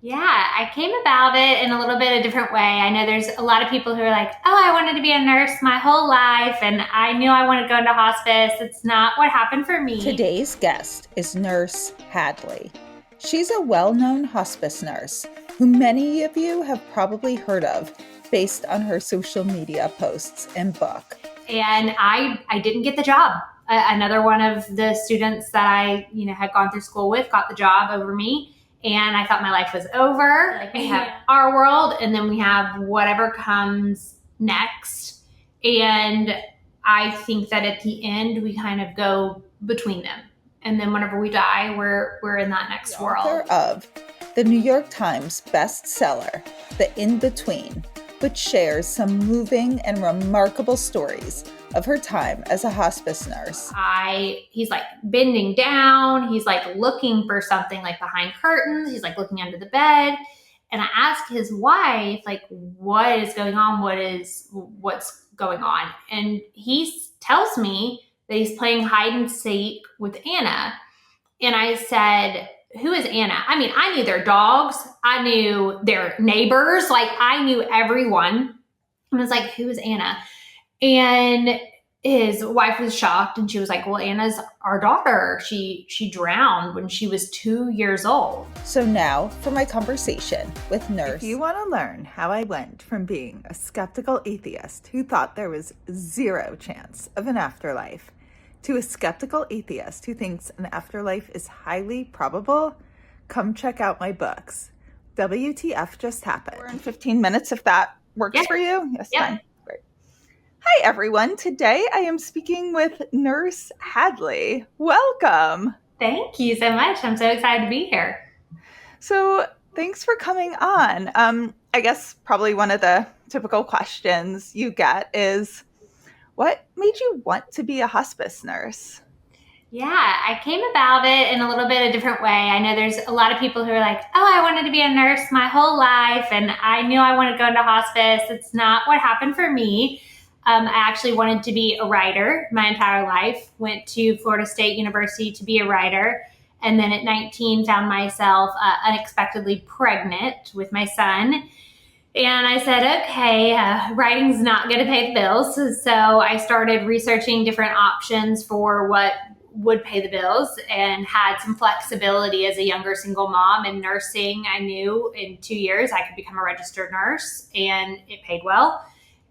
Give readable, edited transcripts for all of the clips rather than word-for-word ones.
Yeah, I came about it in a little bit a different way. I know there's a lot of people who are like, oh, I wanted to be a nurse my whole life and I knew I wanted to go into hospice. It's not what happened for me. Today's guest is Nurse Hadley. She's a well known hospice nurse who many of you have probably heard of based on her social media posts and book. And I didn't get the job. Another one of the students that I had gone through school with got the job over me. And I thought my life was over. Like we have our world and then we have whatever comes next. And I think that at the end we kind of go between them. And then whenever we die, we're in that next world. Author of the New York Times Bestseller, The In-Between, which shares some moving and remarkable stories of her time as a hospice nurse. He's like bending down. He's like looking for something like behind curtains. He's like looking under the bed. And I asked his wife, like, what is going on? What's going on? And he tells me that he's playing hide and seek with Anna. And I said, who is Anna? I mean, I knew their dogs. I knew their neighbors. Like I knew everyone. And I was like, who is Anna? And his wife was shocked and she was like, well, Anna's our daughter. She drowned when she was 2 years old. So now for my conversation with Nurse. If you want to learn how I went from being a skeptical atheist who thought there was zero chance of an afterlife to a skeptical atheist who thinks an afterlife is highly probable, come check out my books. WTF Just Happened. We're in 15 minutes if that works for you. Yes, fine. Great. Hi, everyone. Today I am speaking with Nurse Hadley. Welcome. Thank you so much. I'm so excited to be here. So thanks for coming on. I guess probably one of the typical questions you get is, what made you want to be a hospice nurse? Yeah, I came about it in a little bit a different way. I know there's a lot of people who are like, oh, I wanted to be a nurse my whole life and I knew I wanted to go into hospice. It's not what happened for me. I actually wanted to be a writer my entire life, went to Florida State University to be a writer. And then at 19, found myself unexpectedly pregnant with my son. And I said, okay, writing's not going to pay the bills. So I started researching different options for what would pay the bills and had some flexibility as a younger single mom. And nursing, I knew in 2 years I could become a registered nurse and it paid well.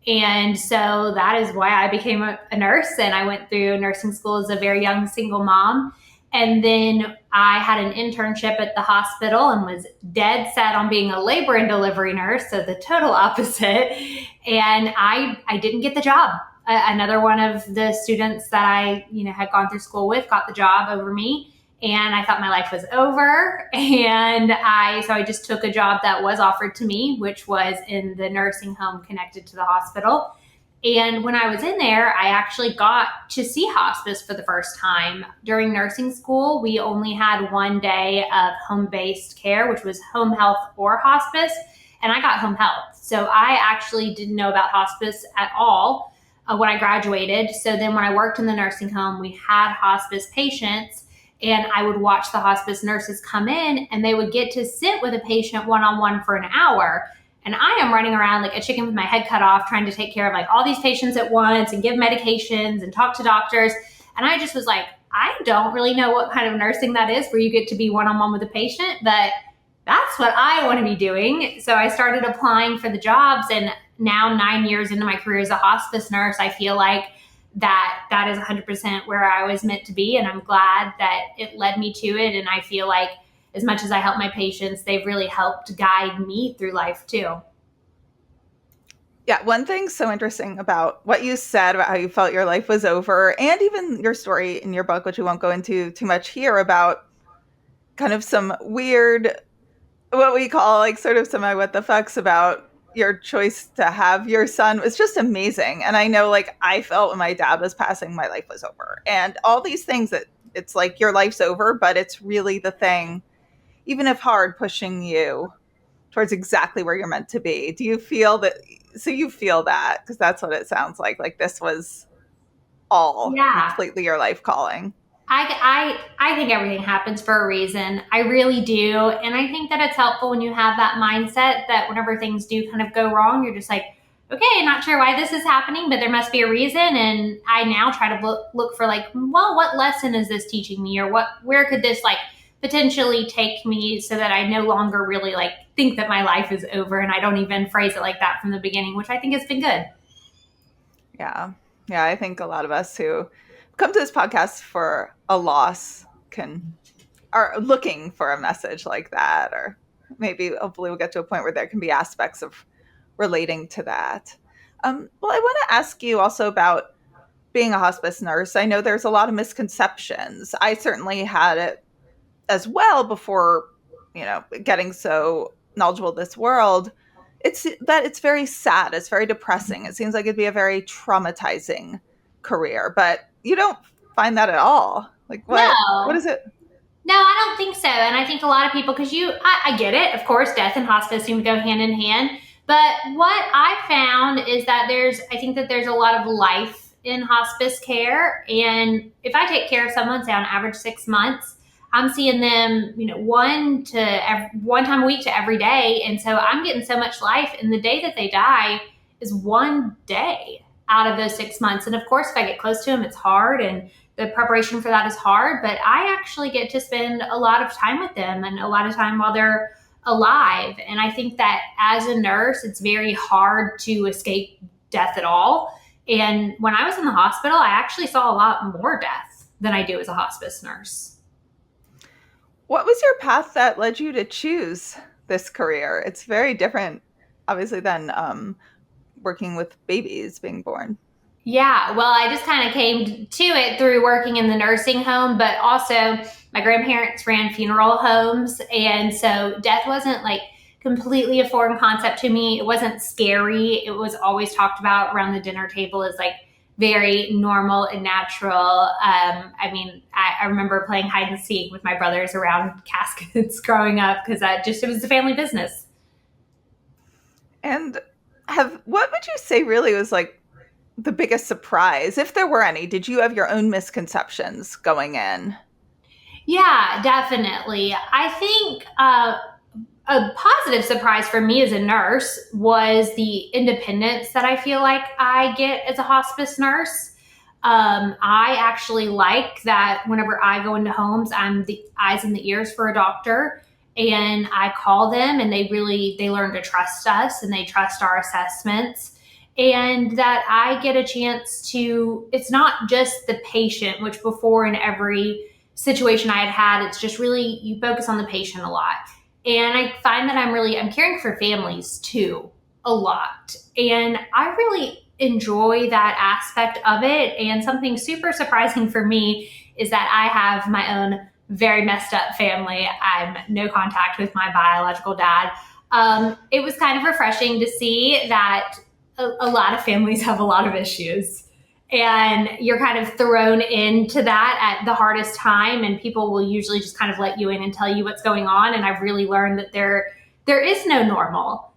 And so that is why I became a nurse. And I went through nursing school as a very young single mom. And then I had an internship at the hospital and was dead set on being a labor and delivery nurse, so the total opposite. And I didn't get the job. Another one of the students that I had gone through school with got the job over me. And I thought my life was over. And so I just took a job that was offered to me, which was in the nursing home connected to the hospital. And when I was in there, I actually got to see hospice for the first time. During nursing school, we only had 1 day of home-based care, which was home health or hospice, and I got home health. So I actually didn't know about hospice at all when I graduated. So then when I worked in the nursing home, we had hospice patients, and I would watch the hospice nurses come in, and they would get to sit with a patient one-on-one for an hour. And I am running around like a chicken with my head cut off, trying to take care of like all these patients at once and give medications and talk to doctors. And I just was like, I don't really know what kind of nursing that is where you get to be one-on-one with a patient, but that's what I want to be doing. So I started applying for the jobs. And now 9 years into my career as a hospice nurse, I feel like that is 100% where I was meant to be. And I'm glad that it led me to it. And I feel like as much as I help my patients, they've really helped guide me through life too. Yeah, one thing so interesting about what you said about how you felt your life was over, and even your story in your book, which we won't go into too much here, about kind of some weird, what we call like sort of semi what the fucks about your choice to have your son, was just amazing. And I know like I felt when my dad was passing, my life was over. And all these things that it's like your life's over, but it's really the thing, even if hard, pushing you towards exactly where you're meant to be. Do you feel that? So you feel that, because that's what it sounds like this was all completely your life calling. I think everything happens for a reason. I really do. And I think that it's helpful when you have that mindset that whenever things do kind of go wrong, you're just like, okay, not sure why this is happening, but there must be a reason. And I now try to look for like, well, what lesson is this teaching me, or where could this like potentially take me, so that I no longer really like think that my life is over, and I don't even phrase it like that from the beginning, which I think has been good. Yeah. Yeah. I think a lot of us who come to this podcast for a loss are looking for a message like that, or maybe hopefully we'll get to a point where there can be aspects of relating to that. Well, I want to ask you also about being a hospice nurse. I know there's a lot of misconceptions. I certainly had it as well before, getting so knowledgeable of this world. It's very sad. It's very depressing. It seems like it'd be a very traumatizing career, but you don't find that at all. Like what No. is it? No, I don't think so. And I think a lot of people, because I get it. Of course, death and hospice seem to go hand in hand. But what I found is that I think that there's a lot of life in hospice care. And if I take care of someone, say on average 6 months, I'm seeing them, one time a week to every day. And so I'm getting so much life. And the day that they die is one day out of those 6 months. And of course, if I get close to them, it's hard. And the preparation for that is hard, but I actually get to spend a lot of time with them, and a lot of time while they're alive. And I think that as a nurse, it's very hard to escape death at all. And when I was in the hospital, I actually saw a lot more death than I do as a hospice nurse. What was your path that led you to choose this career? It's very different, obviously, than working with babies being born. Yeah, well, I just kind of came to it through working in the nursing home, but also my grandparents ran funeral homes. And so death wasn't like completely a foreign concept to me. It wasn't scary. It was always talked about around the dinner table as like very normal and natural. I remember playing hide and seek with my brothers around caskets growing up, because it was a family business. And what would you say really was like the biggest surprise, if there were any? Did you have your own misconceptions going in? Yeah, definitely. I think a positive surprise for me as a nurse was the independence that I feel like I get as a hospice nurse. I actually like that whenever I go into homes, I'm the eyes and the ears for a doctor, and I call them, and they learn to trust us, and they trust our assessments, and that I get a chance to, it's not just the patient, which before in every situation I had, it's just really, you focus on the patient a lot. And I find that I'm caring for families too, a lot. And I really enjoy that aspect of it. And something super surprising for me is that I have my own very messed up family. I'm no contact with my biological dad. It was kind of refreshing to see that a lot of families have a lot of issues, and you're kind of thrown into that at the hardest time, and people will usually just kind of let you in and tell you what's going on. And I've really learned that there is no normal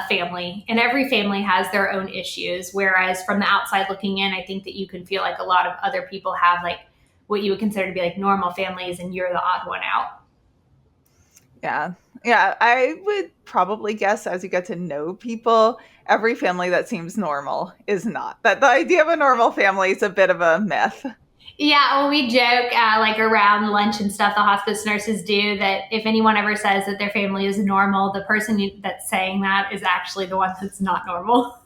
family, and every family has their own issues. Whereas from the outside looking in, I think that you can feel like a lot of other people have like what you would consider to be like normal families, and you're the odd one out. Yeah. Yeah. I would probably guess as you get to know people, every family that seems normal is not. That the idea of a normal family is a bit of a myth. Yeah, well, we joke like around lunch and stuff, the hospice nurses do, that if anyone ever says that their family is normal, the person that's saying that is actually the one that's not normal.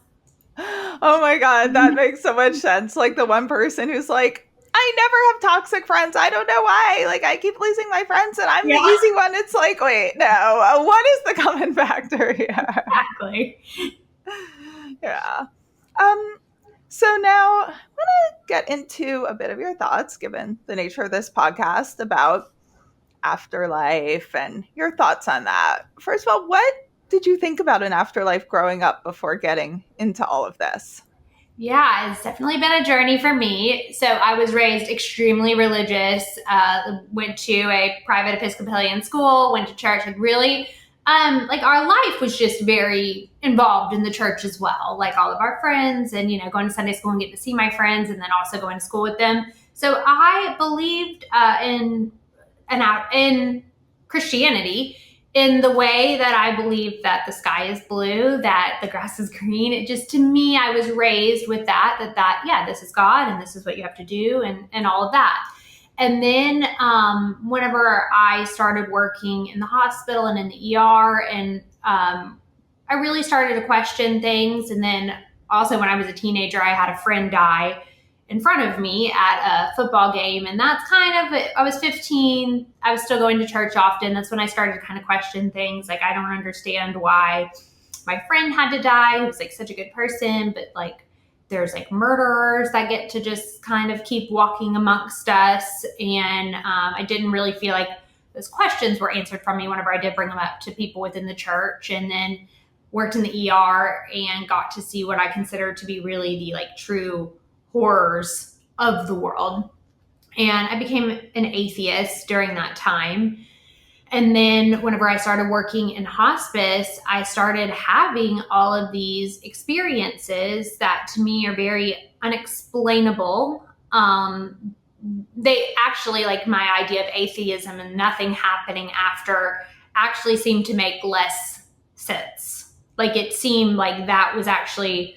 Oh my God, that makes so much sense. Like the one person who's like, I never have toxic friends. I don't know why. Like I keep losing my friends and I'm the easy one. It's like, wait, no. What is the common factor here? Exactly. Yeah. So now I want to get into a bit of your thoughts, given the nature of this podcast, about afterlife and your thoughts on that. First of all, what did you think about an afterlife growing up before getting into all of this? Yeah, it's definitely been a journey for me. So I was raised extremely religious, went to a private Episcopalian school, went to church, and really, like our life was just very involved in the church as well. Like all of our friends, and, going to Sunday school and getting to see my friends, and then also going to school with them. So I believed in Christianity in the way that I believe that the sky is blue, that the grass is green. It just, to me, I was raised with that, yeah, this is God and this is what you have to do and all of that. And then whenever I started working in the hospital and in the ER, and I really started to question things. And then also when I was a teenager, I had a friend die in front of me at a football game. And that's I was 15. I was still going to church often. That's when I started to kind of question things. Like, I don't understand why my friend had to die. He was like such a good person, but like there's like murderers that get to just kind of keep walking amongst us. And I didn't really feel like those questions were answered from me whenever I did bring them up to people within the church. And then worked in the ER and got to see what I consider to be really the like true horrors of the world. And I became an atheist during that time. And then whenever I started working in hospice, I started having all of these experiences that to me are very unexplainable. They actually, like, my idea of atheism and nothing happening after actually seemed to make less sense. Like, it seemed like that was actually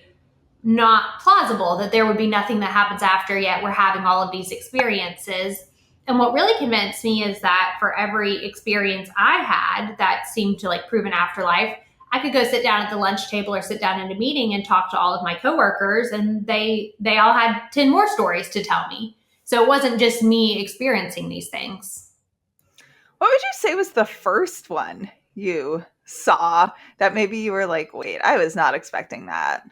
not plausible, that there would be nothing that happens after, yet we're having all of these experiences. And what really convinced me is that for every experience I had that seemed to like prove an afterlife, I could go sit down at the lunch table or sit down in a meeting and talk to all of my coworkers, and they all had 10 more stories to tell me. So it wasn't just me experiencing these things. What would you say was the first one you saw that maybe you were like, wait, I was not expecting that?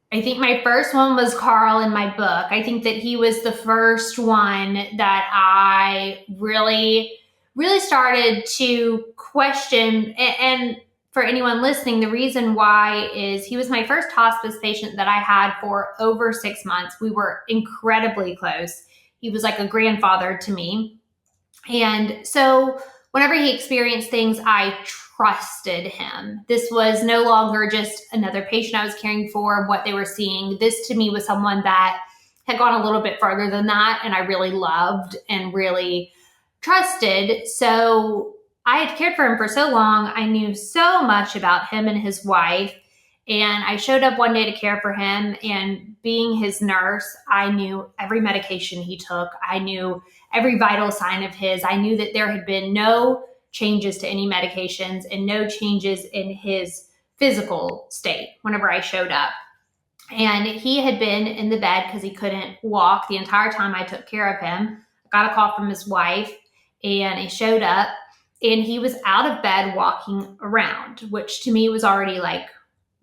I think my first one was Carl in my book. I think that he was the first one that I really, really started to question. And for anyone listening, the reason why is he was my first hospice patient that I had for over 6 months. We were incredibly close. He was like a grandfather to me. And so whenever he experienced things, I trusted him. This was no longer just another patient I was caring for, what they were seeing. This to me was someone that had gone a little bit further than that, and I really loved and really trusted. So I had cared for him for so long. I knew so much about him and his wife. And I showed up one day to care for him, and being his nurse, I knew every medication he took. I knew every vital sign of his. I knew that there had been no changes to any medications and no changes in his physical state whenever I showed up. And he had been in the bed because he couldn't walk the entire time I took care of him. I got a call from his wife, and he showed up, and he was out of bed walking around, which to me was already like,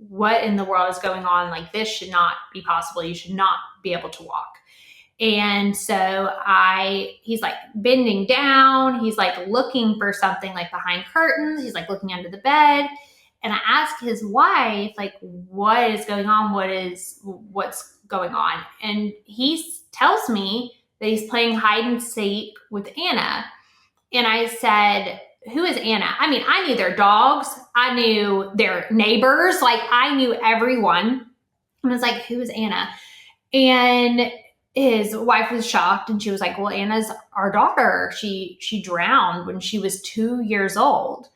what in the world is going on? Like, this should not be possible. You should not be able to walk. And so he's like bending down. He's like looking for something like behind curtains. He's like looking under the bed. And I asked his wife, like, what is going on? What's going on? And he tells me that he's playing hide and seek with Anna. And I said, who is Anna? I mean, I knew their dogs. I knew their neighbors. Like, I knew everyone. And I was like, who is Anna? And his wife was shocked, and she was like, well, Anna's our daughter. She drowned when she was 2 years old.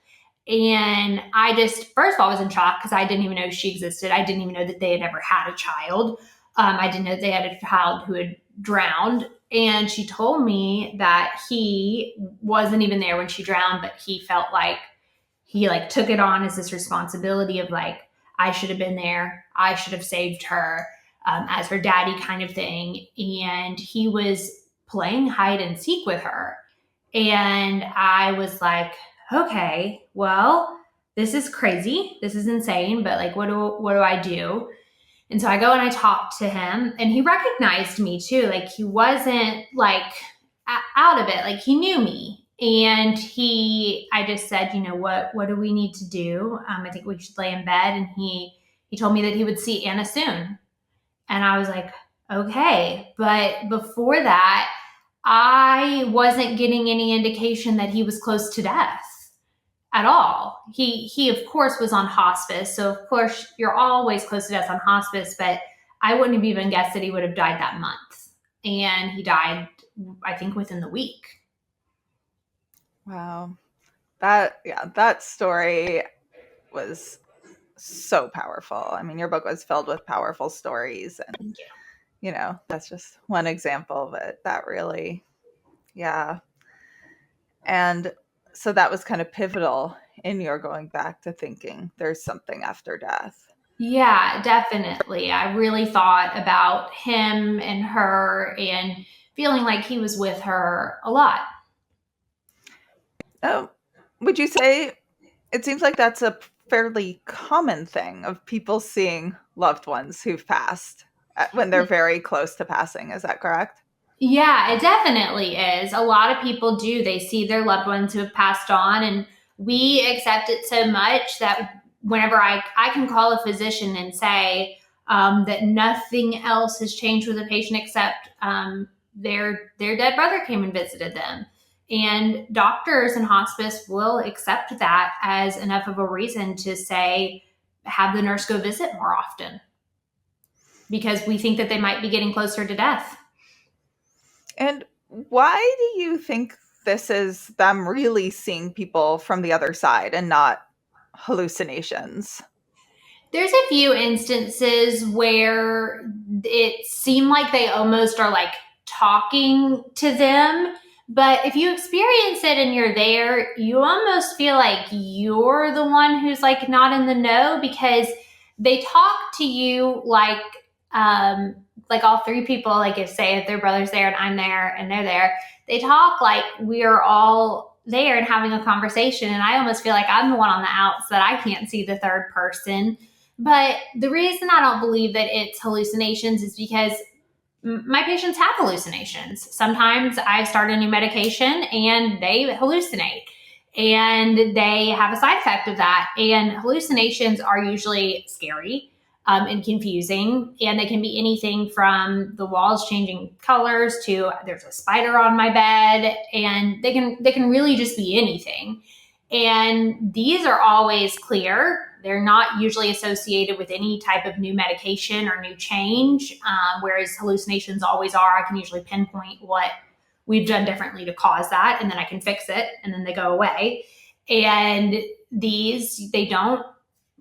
And I just, first of all, was in shock because I didn't even know she existed. I didn't even know that they had ever had a child. I didn't know they had a child who had drowned. And she told me that he wasn't even there when she drowned, but he felt like he like took it on as this responsibility of like, I should have been there. I should have saved her. As her daddy kind of thing. And he was playing hide and seek with her. And I was like, okay, well, this is crazy. This is insane. But like, what do I do? And so I go and I talk to him, and he recognized me too. Like, he wasn't like out of it. Like, he knew me. And I just said, you know, what do we need to do? I think we should lay in bed. And he told me that he would see Anna soon. And I was like, okay. But before that, I wasn't getting any indication that he was close to death at all. He of course was on hospice. So of course you're always close to death on hospice, but I wouldn't have even guessed that he would have died that month. and he died, I think, within the week. Wow. That story was so powerful. I mean, your book was filled with powerful stories, and Thank you. that's just one example, but that really, yeah. And so that was kind of pivotal in your going back to thinking there's something after death. Yeah, definitely. I really thought about him and her and feeling like he was with her a lot. Oh, would you say it seems like that's a fairly common thing of people seeing loved ones who've passed when they're very close to passing? Is that correct? Yeah, it definitely is. A lot of people do. They see their loved ones who have passed on, and we accept it so much that whenever I can call a physician and say that nothing else has changed with a patient except their dead brother came and visited them. And doctors in hospice will accept that as enough of a reason to say, have the nurse go visit more often because we think that they might be getting closer to death. And why do you think this is them really seeing people from the other side and not hallucinations? There's a few instances where it seemed like they almost are like talking to them. But if you experience it and you're there, you almost feel like you're the one who's like not in the know because they talk to you like all three people, like if their brother's there and I'm there and they're there, they talk like we're all there and having a conversation. And I almost feel like I'm the one on the outs that I can't see the third person. But the reason I don't believe that it's hallucinations is because my patients have hallucinations. Sometimes I start a new medication and they hallucinate and they have a side effect of that. And hallucinations are usually scary and confusing. And they can be anything from the walls changing colors to there's a spider on my bed, and they can really just be anything. And these are always clear. They're not usually associated with any type of new medication or new change, whereas hallucinations always are. I can usually pinpoint what we've done differently to cause that, and then I can fix it, and then they go away. And these, they don't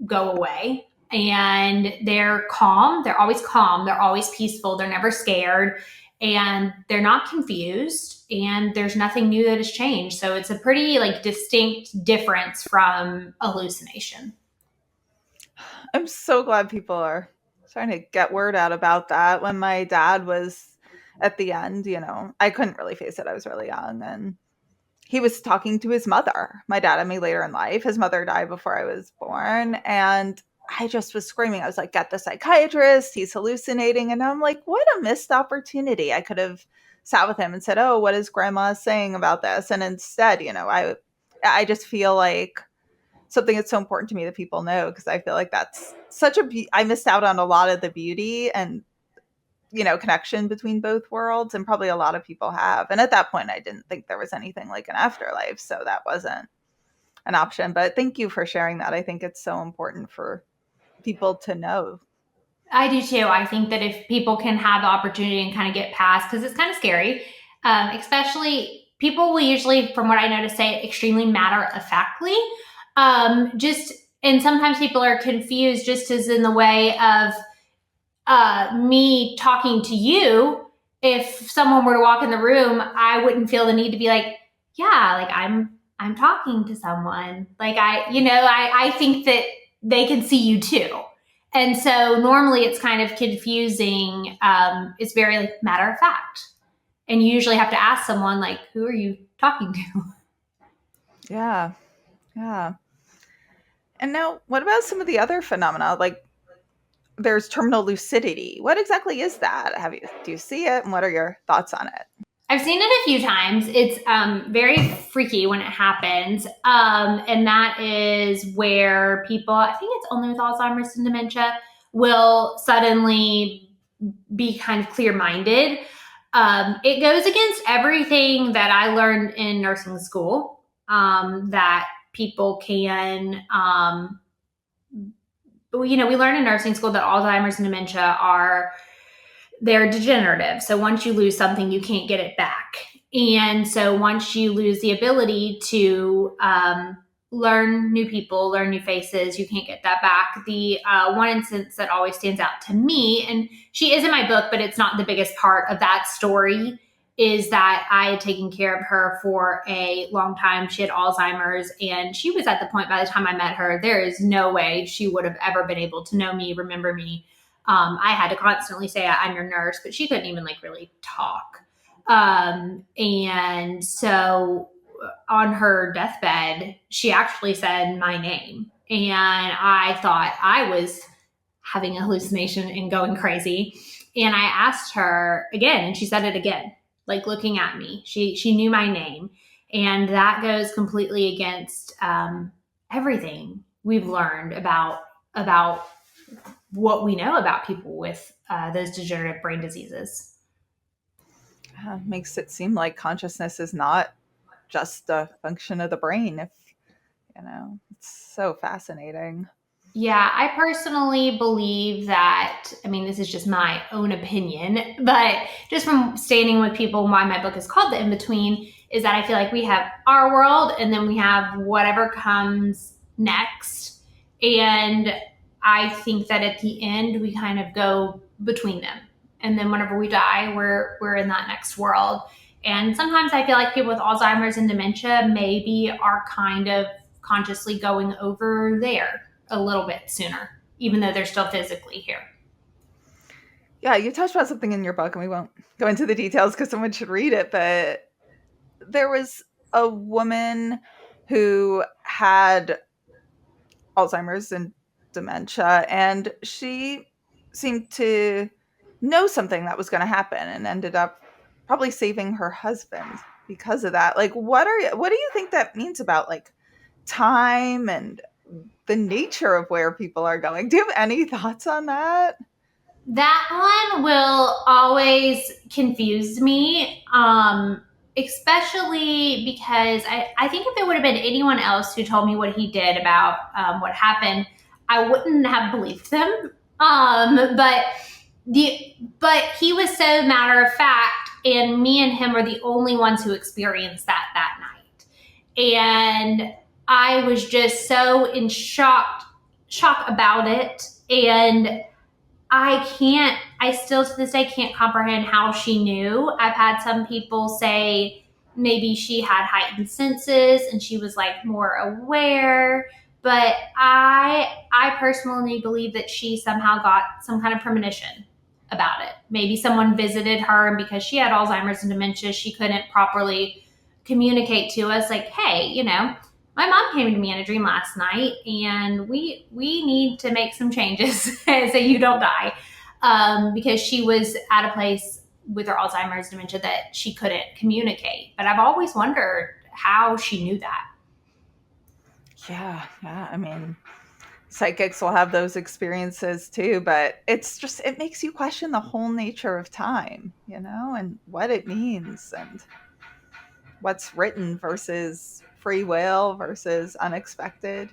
go away. And they're calm. They're always calm. They're always peaceful. They're never scared. And they're not confused. And there's nothing new that has changed. So it's a pretty like distinct difference from a hallucination. I'm so glad people are trying to get word out about that. When my dad was at the end, I couldn't really face it. I was really young, and he was talking to his mother. My dad had me later in life. His mother died before I was born, and I just was screaming. I was like, get the psychiatrist. He's hallucinating. And I'm like, what a missed opportunity. I could have sat with him and said, oh, what is grandma saying about this? And instead, I just feel like something that's so important to me that people know, because I feel like that's I missed out on a lot of the beauty and connection between both worlds, and probably a lot of people have. And at that point, I didn't think there was anything like an afterlife, so that wasn't an option. But thank you for sharing that. I think it's so important for people to know. I do too. I think that if people can have the opportunity and kind of get past, because it's kind of scary, especially people will usually, from what I know, to say it extremely matter of factly. And sometimes people are confused, just as in the way of me talking to you. If someone were to walk in the room, I wouldn't feel the need to be like, yeah, like I'm talking to someone. Like I think that they can see you too. And so normally it's kind of confusing. It's very like matter of fact. And you usually have to ask someone like, who are you talking to? Yeah. Yeah. And now, what about some of the other phenomena? Like there's terminal lucidity. What exactly is that? Do you see it, and what are your thoughts on it? I've seen it a few times. It's very freaky when it happens. And that is where people, I think it's only with Alzheimer's and dementia, will suddenly be kind of clear-minded. It goes against everything that I learned in nursing school, that people can, we learn in nursing school that Alzheimer's and dementia are they're degenerative. So once you lose something, you can't get it back. And so once you lose the ability to learn new people, learn new faces, you can't get that back. The one instance that always stands out to me, and she is in my book, but it's not the biggest part of that story, is that I had taken care of her for a long time. She had Alzheimer's, and she was at the point by the time I met her, there is no way she would have ever been able to know me, remember me. I had to constantly say, I'm your nurse, but she couldn't even like really talk. And so on her deathbed, she actually said my name. And I thought I was having a hallucination and going crazy. And I asked her again, and she said it again, like looking at me. She knew my name. And that goes completely against everything we've learned about what we know about people with those degenerative brain diseases. Makes it seem like consciousness is not just a function of the brain. If it's so fascinating. Yeah, I personally believe that, I mean, this is just my own opinion, but just from standing with people, why my book is called The In-Between, is that I feel like we have our world and then we have whatever comes next. And I think that at the end, we kind of go between them. And then whenever we die, we're in that next world. And sometimes I feel like people with Alzheimer's and dementia maybe are kind of consciously going over there a little bit sooner, even though they're still physically here. Yeah, you touched on something in your book, and we won't go into the details because someone should read it, but there was a woman who had Alzheimer's and dementia, and she seemed to know something that was going to happen and ended up probably saving her husband because of that. Like, what do you think that means about like time and the nature of where people are going? Do you have any thoughts on that? That one will always confuse me, especially because I think if it would have been anyone else who told me what he did about what happened, I wouldn't have believed them. But he was so matter of fact, and me and him were the only ones who experienced that night. And I was just so in shock about it. And I still to this day can't comprehend how she knew. I've had some people say maybe she had heightened senses and she was like more aware. But I personally believe that she somehow got some kind of premonition about it. Maybe someone visited her, and because she had Alzheimer's and dementia, she couldn't properly communicate to us like, hey, my mom came to me in a dream last night, and we need to make some changes so you don't die, because she was at a place with her Alzheimer's dementia that she couldn't communicate. But I've always wondered how she knew that. Yeah. I mean, psychics will have those experiences too, but it makes you question the whole nature of time, and what it means and what's written versus free will versus unexpected.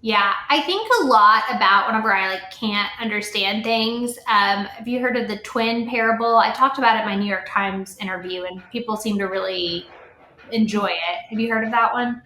Yeah, I think a lot about whenever I can't understand things. Have you heard of the twin parable? I talked about it in my New York Times interview, and people seem to really enjoy it. Have you heard of that one?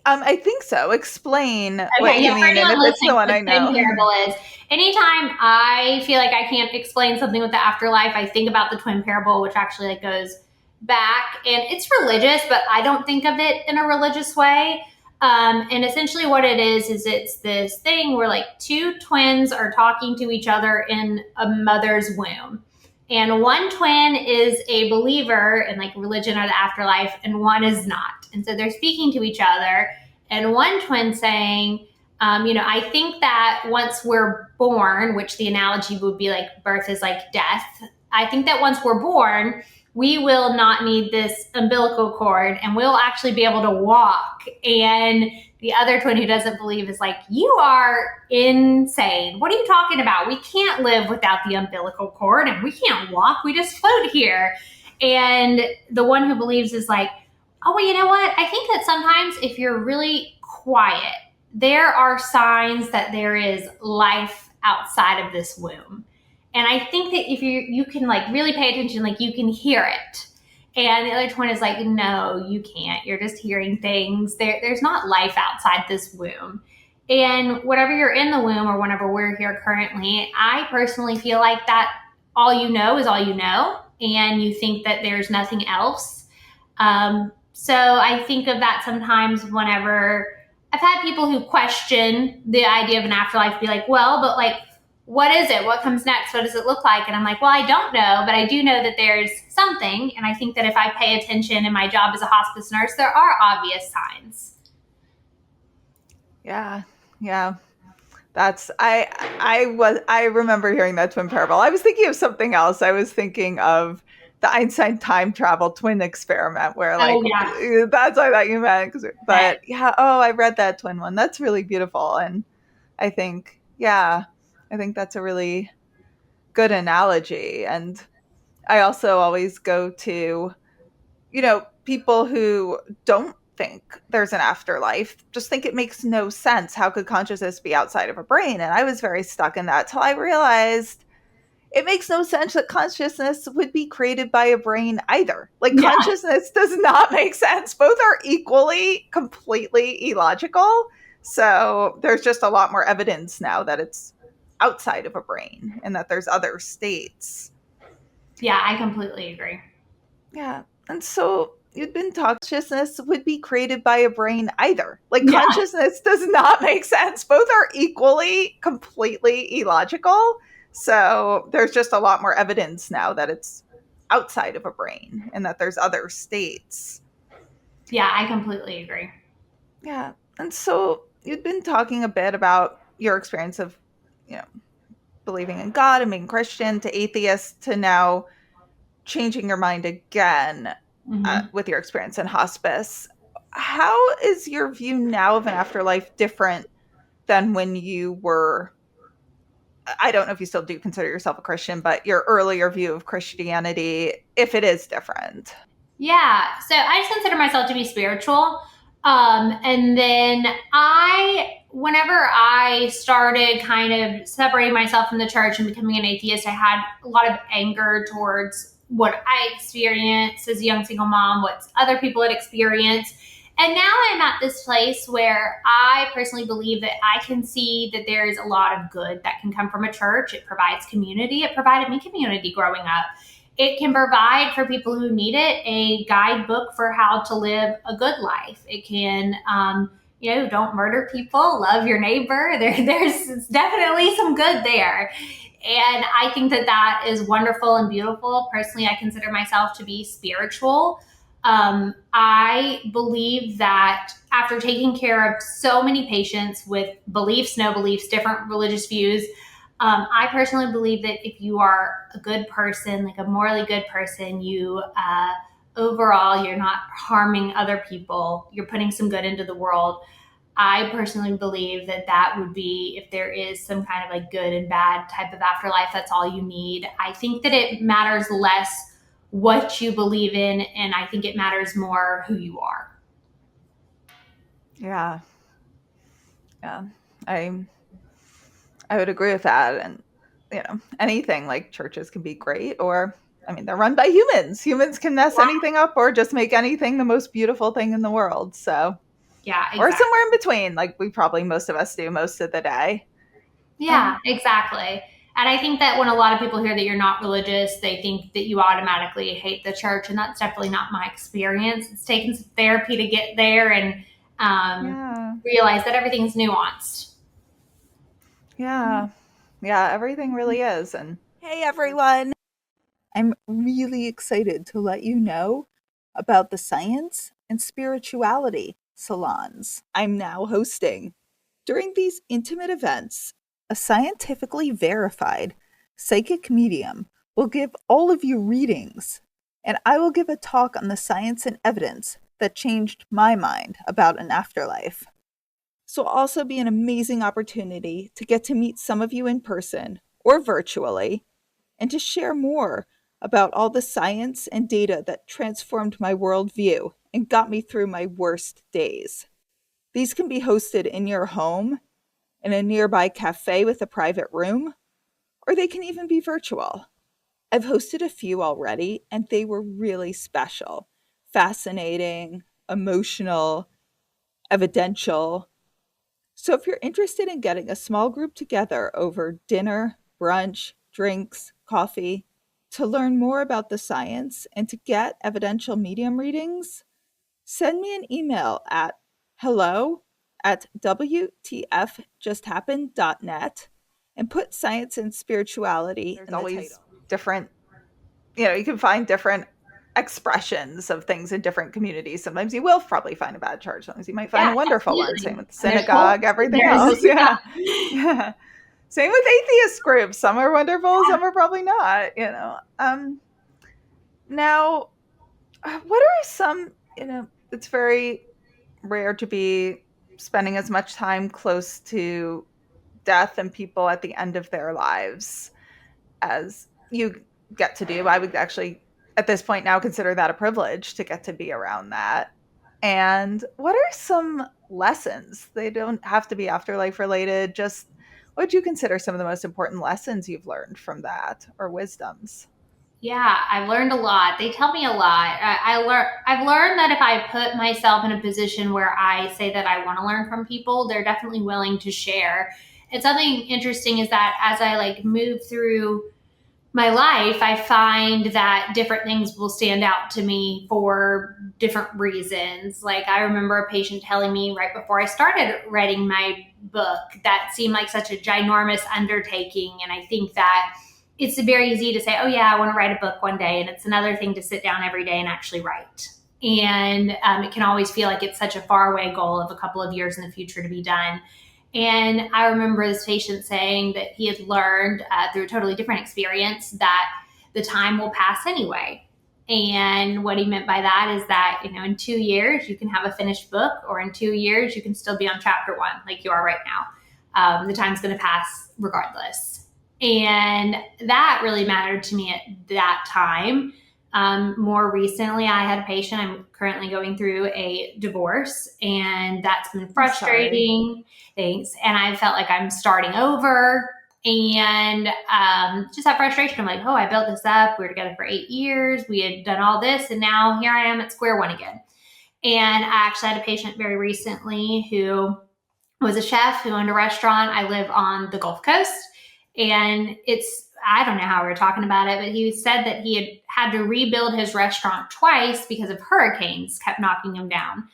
I think so. Explain what Okay, you yeah, for mean, and anyone if it's the listening, one the I twin know. parable is anytime I feel like I can't explain something with the afterlife, I think about the twin parable, which actually goes back, and it's religious, but I don't think of it in a religious way. And essentially what it is it's this thing where two twins are talking to each other in a mother's womb. And one twin is a believer in religion or the afterlife, and one is not. And so they're speaking to each other, and one twin saying, I think that once we're born, which the analogy would be birth is like death. I think that once we're born, we will not need this umbilical cord, and we'll actually be able to walk. And the other twin who doesn't believe is like, you are insane. What are you talking about? We can't live without the umbilical cord, and we can't walk. We just float here. And the one who believes is like, oh, well, you know what? I think that sometimes if you're really quiet, there are signs that there is life outside of this womb. And I think that if you can like really pay attention, like you can hear it. And the other twin is like, no, you can't. You're just hearing things. There's not life outside this womb. And whatever you're in the womb or whenever we're here currently, I personally feel like that all you know is all you know. And you think that there's nothing else. So I think of that sometimes whenever I've had people who question the idea of an afterlife, be like, well, but like, what is it? What comes next? What does it look like? And I'm like, well, I don't know, but I do know that there's something. And I think that if I pay attention in my job as a hospice nurse, there are obvious signs. Yeah. Yeah. I remember hearing that twin parable. I was thinking of something else. I was thinking of the Einstein time travel twin experiment where like, that's what I thought you meant. But yeah, I read that twin one. That's really beautiful. And I think that's a really good analogy. And I also always go to, people who don't think there's an afterlife, just think it makes no sense. How could consciousness be outside of a brain? And I was very stuck in that till I realized it makes no sense that consciousness would be created by a brain either. Like consciousness does not make sense. Both are equally, completely illogical. So there's just a lot more evidence now that it's outside of a brain and that there's other states. Yeah, I completely agree. Yeah. And so you'd been consciousness would be created by a brain either. Like consciousness does not make sense. Both are equally, completely illogical. So there's just a lot more evidence now that it's outside of a brain and that there's other states. Yeah, I completely agree. Yeah. And so you'd been talking a bit about your experience of, believing in God and being Christian to atheist to now changing your mind again with your experience in hospice. How is your view now of an afterlife different than when you were, I don't know if you still do consider yourself a Christian, but your earlier view of Christianity, if it is different? Yeah, so I just consider myself to be spiritual. And then whenever I started kind of separating myself from the church and becoming an atheist, I had a lot of anger towards what I experienced as a young single mom, what other people had experienced. And now I'm at this place where I personally believe that I can see that there is a lot of good that can come from a church. It provides community. It provided me community growing up. It can provide for people who need it a guidebook for how to live a good life. It can, don't murder people, love your neighbor. There's definitely some good there. And I think that is wonderful and beautiful. Personally, I consider myself to be spiritual. I believe that after taking care of so many patients with beliefs, no beliefs, different religious views, I personally believe that if you are a good person, like a morally good person, you overall, you're not harming other people. You're putting some good into the world. I personally believe that would be, if there is some kind of like good and bad type of afterlife, that's all you need. I think that it matters less what you believe in, and I think it matters more who you are. Yeah. I would agree with that. And, anything like churches can be great, or, they're run by humans. Humans can mess anything up or just make anything the most beautiful thing in the world. So, yeah, exactly. Or somewhere in between, like most of us do most of the day. Yeah, exactly. And I think that when a lot of people hear that you're not religious, they think that you automatically hate the church. And that's definitely not my experience. It's taken some therapy to get there and realize that everything's nuanced. Yeah. Yeah, everything really is. And hey, everyone. I'm really excited to let you know about the science and spirituality salons I'm now hosting. During these intimate events, a scientifically verified psychic medium will give all of you readings, and I will give a talk on the science and evidence that changed my mind about an afterlife. This will also be an amazing opportunity to get to meet some of you in person or virtually, and to share more about all the science and data that transformed my worldview and got me through my worst days. These can be hosted in your home, in a nearby cafe with a private room, or they can even be virtual. I've hosted a few already, and they were really special, fascinating, emotional, evidential. So if you're interested in getting a small group together over dinner, brunch, drinks, coffee, to learn more about the science and to get evidential medium readings, send me an email at hello@wtfjusthappened.net and put science and spirituality There's in the always title. different, you can find different expressions of things in different communities. Sometimes you will probably find a bad church. Sometimes you might find Yeah, a wonderful one. Same absolutely. with the And there's synagogue, everything else. Yeah. Yeah. Same with atheist groups. Some are wonderful, some are probably not. Now, what are some, it's very rare to be spending as much time close to death and people at the end of their lives as you get to do. I would actually, at this point now, consider that a privilege to get to be around that. And what are some lessons? They don't have to be afterlife related. Just what would you consider some of the most important lessons you've learned from that, or wisdoms? Yeah, I've learned a lot. They tell me a lot. I've learned that if I put myself in a position where I say that I want to learn from people, they're definitely willing to share. And something interesting is that as I move through my life, I find that different things will stand out to me for different reasons. Like I remember a patient telling me right before I started writing my book that seemed like such a ginormous undertaking. And I think that it's very easy to say, oh yeah, I want to write a book one day. And it's another thing to sit down every day and actually write. And it can always feel like it's such a faraway goal of a couple of years in the future to be done. And I remember this patient saying that he had learned through a totally different experience that the time will pass anyway. And what he meant by that is that, in 2 years, you can have a finished book, or in 2 years, you can still be on chapter 1, like you are right now. The time's going to pass regardless. And that really mattered to me at that time. More recently, I had a patient. I'm currently going through a divorce, and that's been frustrating. Things, and I felt like I'm starting over, and just that frustration. I'm like, oh, I built this up. We were together for 8 years. We had done all this, and now here I am at square one again. And I actually had a patient very recently who was a chef who owned a restaurant. I live on the Gulf Coast, and I don't know how we were talking about it, but he said that he had to rebuild his restaurant twice because of hurricanes kept knocking him down.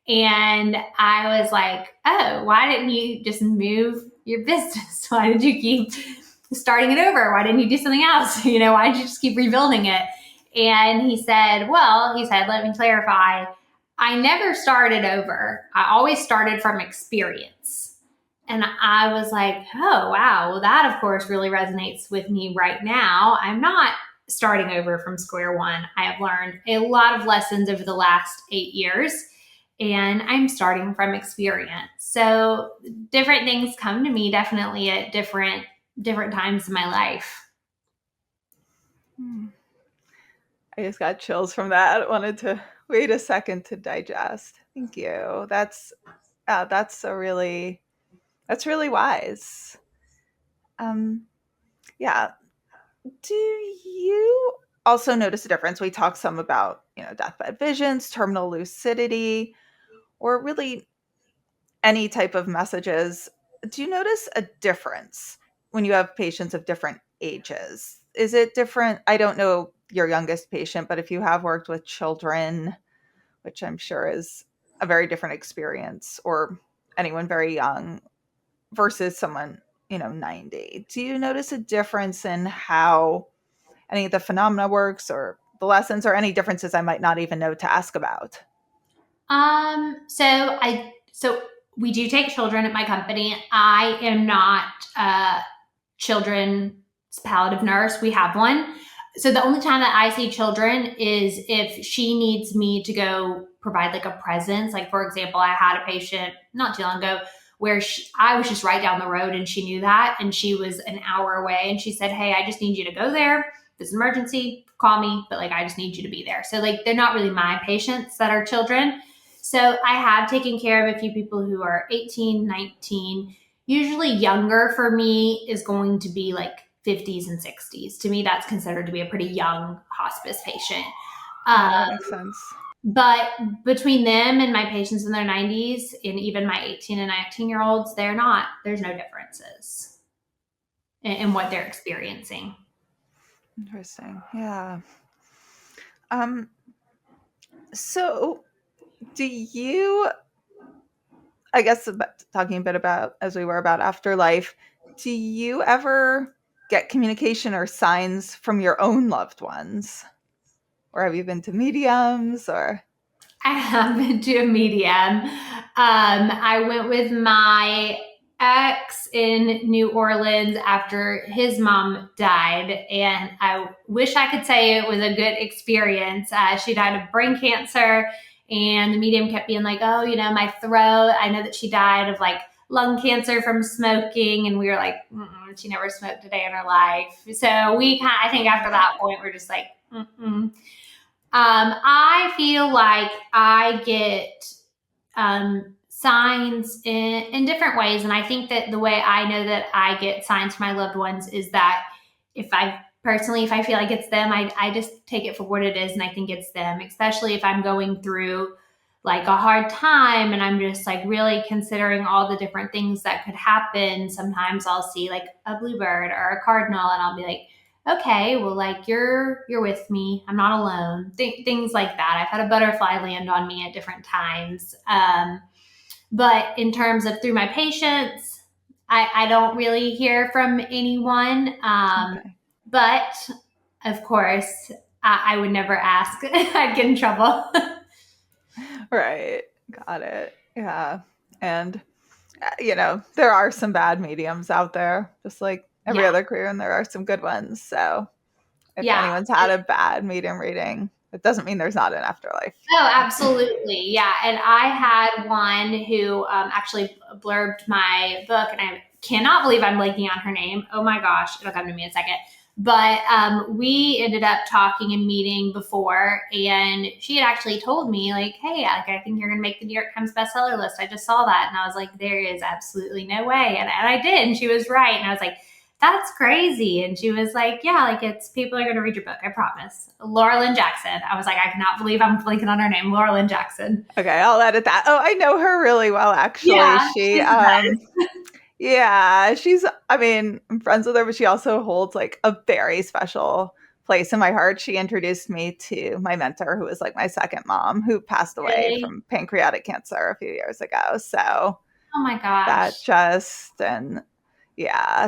And I was like, oh, why didn't you just move your business? Why did you keep starting it over? Why didn't you do something else? Why did you just keep rebuilding it? And he said, let me clarify. I never started over. I always started from experience. And I was like, oh, wow. Well, that, of course, really resonates with me right now. I'm not starting over from square one. I have learned a lot of lessons over the last 8 years, and I'm starting from experience. So different things come to me definitely at different times in my life. I just got chills from that. I wanted to wait a second to digest. Thank you. That's really wise. Yeah. Do you also notice a difference? We talked some about, deathbed visions, terminal lucidity, or really any type of messages. Do you notice a difference when you have patients of different ages? Is it different? I don't know your youngest patient, but if you have worked with children, which I'm sure is a very different experience, or anyone very young versus someone, 90. Do you notice a difference in how any of the phenomena works, or the lessons, or any differences I might not even know to ask about? So we do take children at my company. I am not a children's palliative nurse. We have one. So the only time that I see children is if she needs me to go provide a presence. Like, for example, I had a patient not too long ago where I was just right down the road, and she knew that, and she was an hour away, and she said, hey, I just need you to go there. If it's an emergency, call me, but I just need you to be there. So they're not really my patients that are children. So I have taken care of a few people who are 18, 19. Usually younger for me is going to be 50s and 60s. To me, that's considered to be a pretty young hospice patient. That makes sense. But between them and my patients in their 90s, and even my 18 and 19-year-olds, there's no differences in what they're experiencing. Interesting. Yeah. So do you, I guess, talking a bit about, as we were, about Afterlife, do you ever get communication or signs from your own loved ones? Or have you been to mediums or? I have been to a medium. I went with my ex in New Orleans after his mom died, and I wish I could say it was a good experience. She died of brain cancer, and the medium kept being like, "Oh, my throat. I know that she died of like lung cancer from smoking," and we were like, "She never smoked a day in her life." So I think after that point, we're just like, mm-mm. I feel like I get signs in different ways. And I think that the way I know that I get signs from my loved ones is that if I feel like it's them, I just take it for what it is. And I think it's them, especially if I'm going through like a hard time and I'm just like really considering all the different things that could happen. Sometimes I'll see like a bluebird or a cardinal and I'll be like, okay, well, like you're with me. I'm not alone. Things like that. I've had a butterfly land on me at different times. But in terms of through my patients, I don't really hear from anyone. Okay. But of course, I would never ask. I'd get in trouble. Right. Got it. Yeah. And, there are some bad mediums out there, just like every other career, and there are some good ones. So if anyone's had a bad medium reading, it doesn't mean there's not an afterlife. Oh, absolutely. Yeah. And I had one who actually blurbed my book, and I cannot believe I'm blanking on her name. Oh my gosh. It'll come to me in a second. But we ended up talking and meeting before, and she had actually told me like, hey, I think you're going to make the New York Times bestseller list. I just saw that. And I was like, there is absolutely no way. And I did. And she was right. And I was like, that's crazy. And she was like, yeah, like it's people are going to read your book. I promise. Laura Lynn Jackson. I was like, I cannot believe I'm blanking on her name. Laura Lynn Jackson. Okay. I'll edit that. Oh, I know her really well, actually. Yeah, Yeah, I'm friends with her, but she also holds like a very special place in my heart. She introduced me to my mentor, who was like my second mom, who passed away really? from pancreatic cancer a few years ago. So Oh my gosh.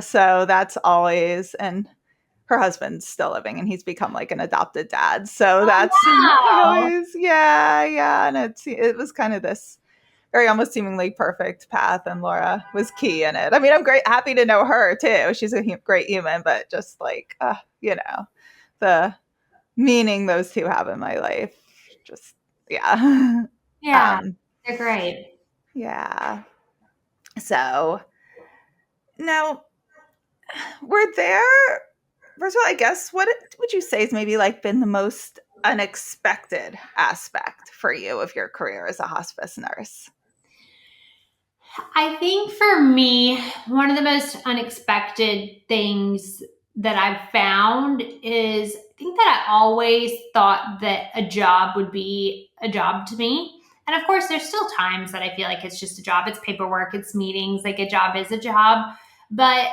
so that's always, and her husband's still living and he's become like an adopted dad. So that's Wow. always, yeah. And it was kind of this very almost seemingly perfect path, and Laura was key in it. I mean, I'm happy to know her too. She's a great human, but just like, the meaning those two have in my life, just, yeah. Yeah, they're great. Yeah. So now, first of all, I guess, what would you say has maybe like been the most unexpected aspect for you of your career as a hospice nurse? I think for me, one of the most unexpected things that I've found is I think that I always thought that a job would be a job to me. And of course, there's still times that I feel like it's just a job. It's paperwork, it's meetings, like a job is a job. But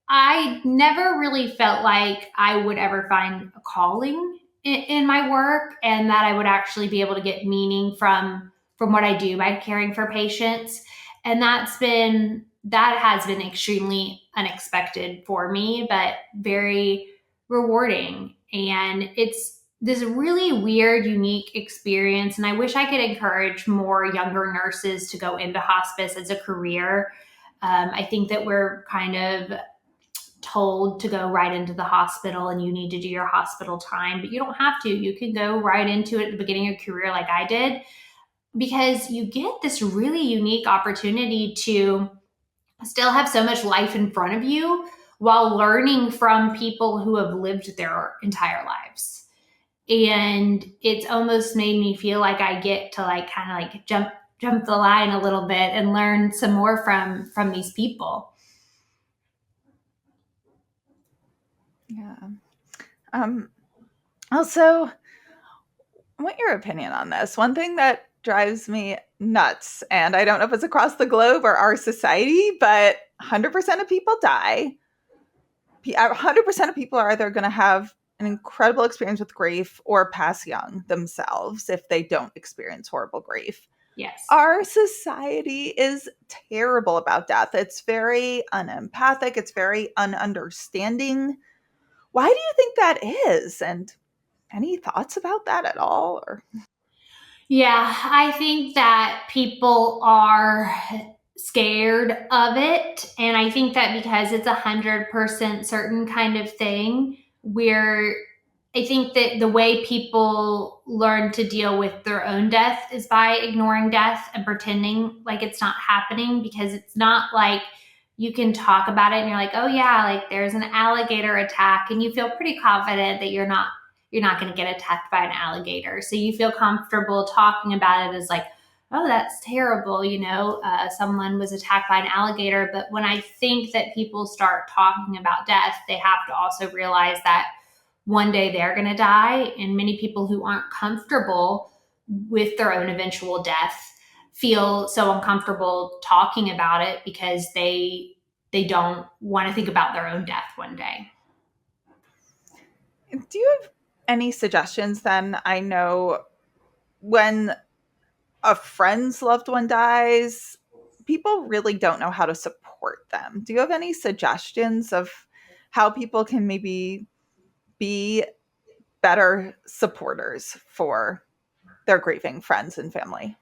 I never really felt like I would ever find a calling in my work, and that I would actually be able to get meaning from what I do by caring for patients. And that has been extremely unexpected for me, but very rewarding. And it's this really weird, unique experience. And I wish I could encourage more younger nurses to go into hospice as a career. I think that we're kind of told to go right into the hospital and you need to do your hospital time, but you don't have to. You can go right into it at the beginning of your career like I did, because you get this really unique opportunity to still have so much life in front of you while learning from people who have lived their entire lives. And it's almost made me feel like I get to like kind of like jump the line a little bit and learn some more from these people. Yeah. Also, I want your opinion on this. One thing that drives me nuts, and I don't know if it's across the globe or our society, but 100% of people die. 100% of people are either going to have an incredible experience with grief or pass young themselves if they don't experience horrible grief. Yes. Our society is terrible about death. It's very unempathic. It's very ununderstanding. Why do you think that is? And any thoughts about that at all? Or Yeah, I think that people are scared of it. And I think that because it's 100% certain kind of thing, I think that the way people learn to deal with their own death is by ignoring death and pretending like it's not happening, because it's not like you can talk about it and you're like, oh yeah, like there's an alligator attack, and you feel pretty confident that you're not going to get attacked by an alligator. So you feel comfortable talking about it as like, oh, that's terrible. Someone was attacked by an alligator. But when I think that people start talking about death, they have to also realize that one day they're going to die. And many people who aren't comfortable with their own eventual death feel so uncomfortable talking about it because they don't want to think about their own death one day. do you have any suggestions then? I know when a friend's loved one dies, people really don't know how to support them. Do you have any suggestions of how people can maybe be better supporters for their grieving friends and family?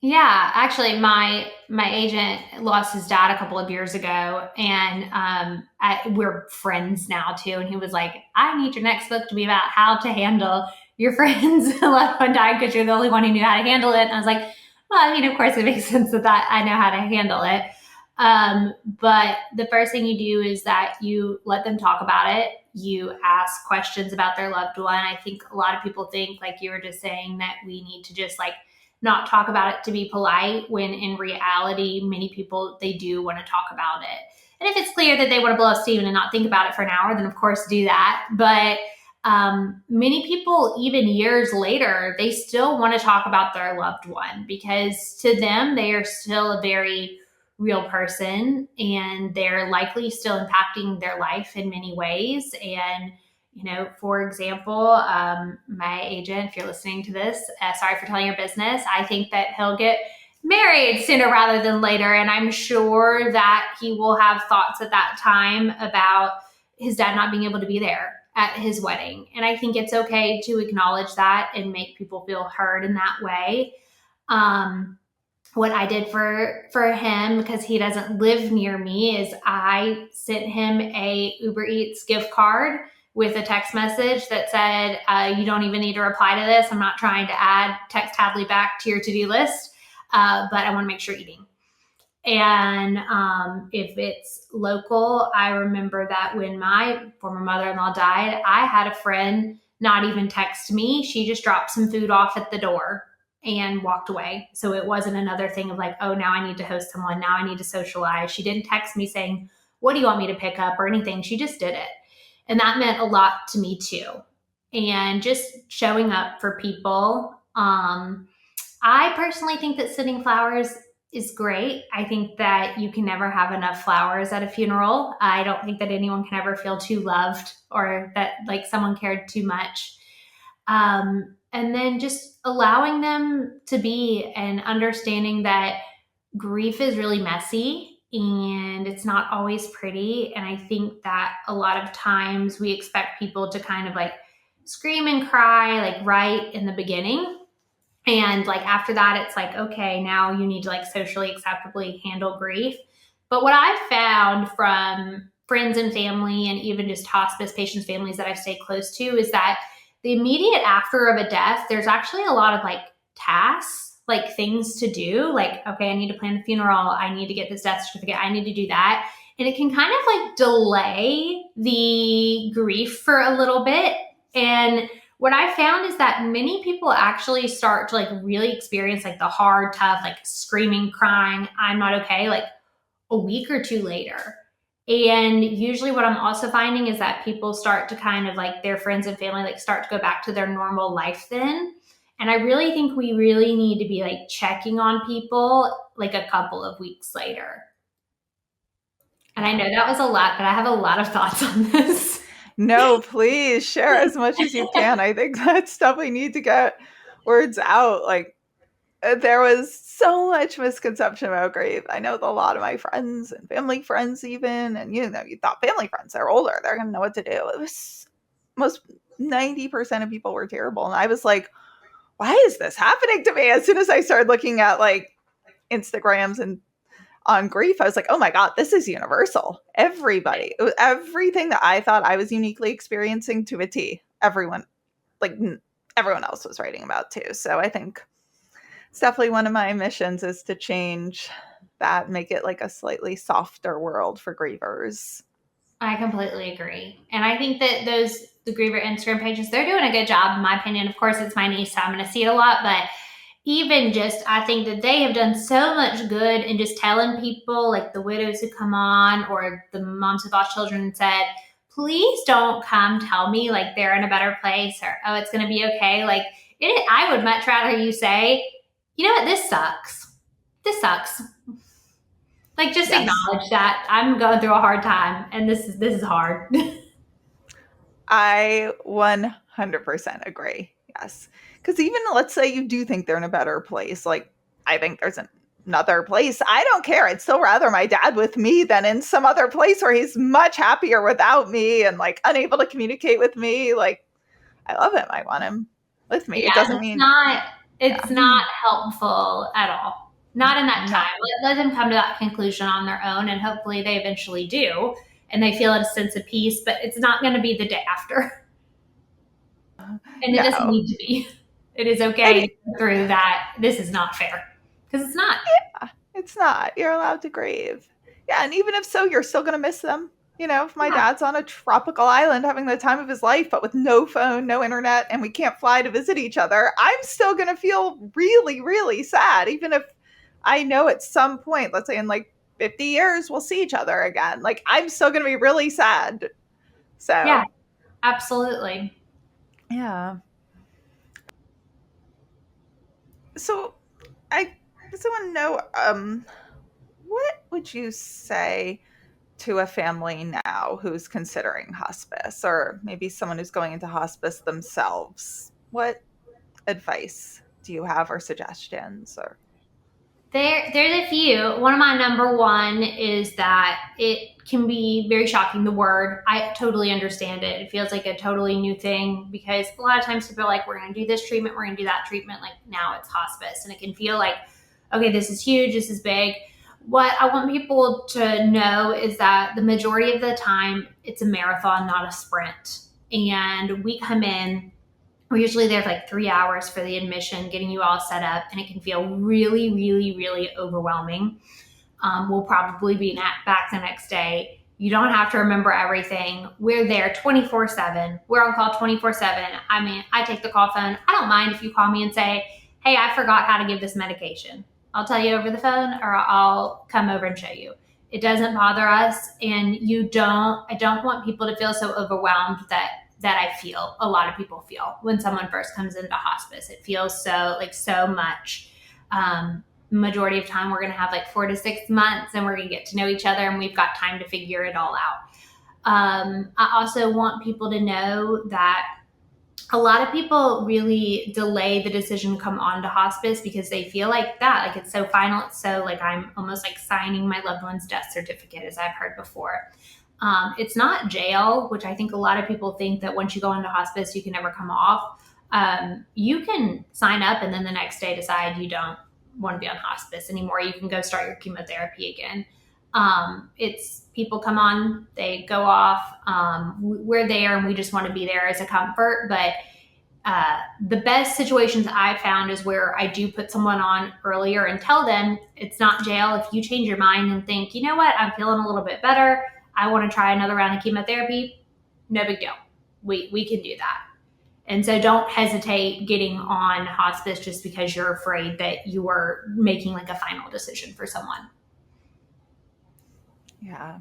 Yeah, actually, my agent lost his dad a couple of years ago, and we're friends now too. And he was like, "I need your next book to be about how to handle your friend's loved one died because you're the only one who knew how to handle it." And I was like, "Well, I mean, of course, it makes sense that I know how to handle it." But the first thing you do is that you let them talk about it. You ask questions about their loved one. I think a lot of people think, like you were just saying, that we need to just like not talk about it to be polite, when in reality, many people, they do want to talk about it. And if it's clear that they want to blow up steam and not think about it for an hour, then of course do that. But many people, even years later, they still want to talk about their loved one, because to them, they are still a very real person, and they're likely still impacting their life in many ways. And for example, my agent, if you're listening to this, sorry for telling your business. I think that he'll get married sooner rather than later. And I'm sure that he will have thoughts at that time about his dad not being able to be there at his wedding. And I think it's okay to acknowledge that and make people feel heard in that way. What I did for him, because he doesn't live near me, is I sent him a Uber Eats gift card with a text message that said, you don't even need to reply to this. I'm not trying to add text Hadley back to your to-do list, but I want to make sure you're eating. And if it's local, I remember that when my former mother-in-law died, I had a friend not even text me. She just dropped some food off at the door and walked away. So it wasn't another thing of like, oh, now I need to host someone. Now I need to socialize. She didn't text me saying, what do you want me to pick up or anything? She just did it. And that meant a lot to me too. And just showing up for people. I personally think that sending flowers is great. I think that you can never have enough flowers at a funeral. I don't think that anyone can ever feel too loved, or that like someone cared too much. And then just allowing them to be, and understanding that grief is really messy and it's not always pretty. And I think that a lot of times we expect people to kind of like scream and cry like right in the beginning. And like after that, it's like, okay, now you need to like socially acceptably handle grief. But what I've found from friends and family, and even just hospice patients' families that I've stayed close to, is that the immediate after of a death, there's actually a lot of like tasks, like things to do. Like, okay, I need to plan the funeral. I need to get this death certificate. I need to do that. And it can kind of like delay the grief for a little bit. And what I found is that many people actually start to like really experience like the hard, tough, like screaming, crying, I'm not okay, like a week or two later. And usually what I'm also finding is that people start to kind of like their friends and family like start to go back to their normal life then. And I really think we really need to be like checking on people like a couple of weeks later. And I know that was a lot, but I have a lot of thoughts on this. No, please share as much as you can. I think that's stuff we need to get words out. Like, there was so much misconception about grief. I know a lot of my friends and family friends, even, and you thought family friends, they're older, they're going to know what to do. It was most 90% of people were terrible. And I was like, why is this happening to me? As soon as I started looking at like Instagrams and on grief, I was like, oh my God, this is universal. Everybody, everything that I thought I was uniquely experiencing to a T, everyone else was writing about too. So I think it's definitely one of my missions is to change that, make it like a slightly softer world for grievers. I completely agree. And I think that the griever Instagram pages, they're doing a good job, in my opinion. Of course, it's my niece, so I'm going to see it a lot, but even just, I think that they have done so much good in just telling people, like the widows who come on or the moms who've lost children and said, please don't come tell me like they're in a better place or, oh, it's going to be okay. Like I would much rather you say, you know what, this sucks. This sucks. Like just Yes. acknowledge that I'm going through a hard time and this is hard. I 100% agree. Yes. Because even let's say you do think they're in a better place, like I think there's another place. I don't care. I'd still rather my dad with me than in some other place where he's much happier without me and like unable to communicate with me. Like, I love him. I want him with me. Yeah, It doesn't mean it's not helpful at all. Not in that no. time. Let them come to that conclusion on their own, and hopefully they eventually do, and they feel a sense of peace. But it's not going to be the day after, and it doesn't need to be. It is okay to go through that. This is not fair because it's not. Yeah, it's not. You're allowed to grieve. Yeah, and even if so, you're still going to miss them. You know, if my dad's on a tropical island having the time of his life, but with no phone, no internet, and we can't fly to visit each other, I'm still going to feel really, really sad, even if I know at some point, let's say in like 50 years, we'll see each other again. Like, I'm still going to be really sad. So, Yeah, absolutely. yeah. So, I just want to know, what would you say to a family now who's considering hospice, or maybe someone who's going into hospice themselves? What advice do you have or suggestions? Or There's a few. One of my number one is that it can be very shocking, the word. I totally understand it. It feels like a totally new thing because a lot of times people are like, we're going to do this treatment, we're going to do that treatment. Like now it's hospice. And it can feel like, okay, this is huge, this is big. What I want people to know is that the majority of the time it's a marathon, not a sprint. And we come in, we're usually there for like 3 hours for the admission, getting you all set up, and it can feel really, really, really overwhelming. We'll probably be back the next day. You don't have to remember everything. We're there 24/7. We're on call 24/7. I mean, I take the call phone. I don't mind if you call me and say, hey, I forgot how to give this medication. I'll tell you over the phone or I'll come over and show you. It doesn't bother us. And I don't want people to feel so overwhelmed that I feel a lot of people feel when someone first comes into hospice. It feels so much. Majority of time we're going to have like 4 to 6 months and we're going to get to know each other and we've got time to figure it all out. I also want people to know that a lot of people really delay the decision to come on to hospice because they feel like it's so final. It's so like I'm almost like signing my loved one's death certificate, as I've heard before. It's not jail, which I think a lot of people think that once you go into hospice, you can never come off. You can sign up and then the next day decide you don't want to be on hospice anymore. You can go start your chemotherapy again. It's people come on, they go off. We're there and we just want to be there as a comfort. But the best situations I've found is where I do put someone on earlier and tell them it's not jail. If you change your mind and think, you know what, I'm feeling a little bit better, I want to try another round of chemotherapy, no big deal. We can do that. And so don't hesitate getting on hospice just because you're afraid that you are making like a final decision for someone. yeah,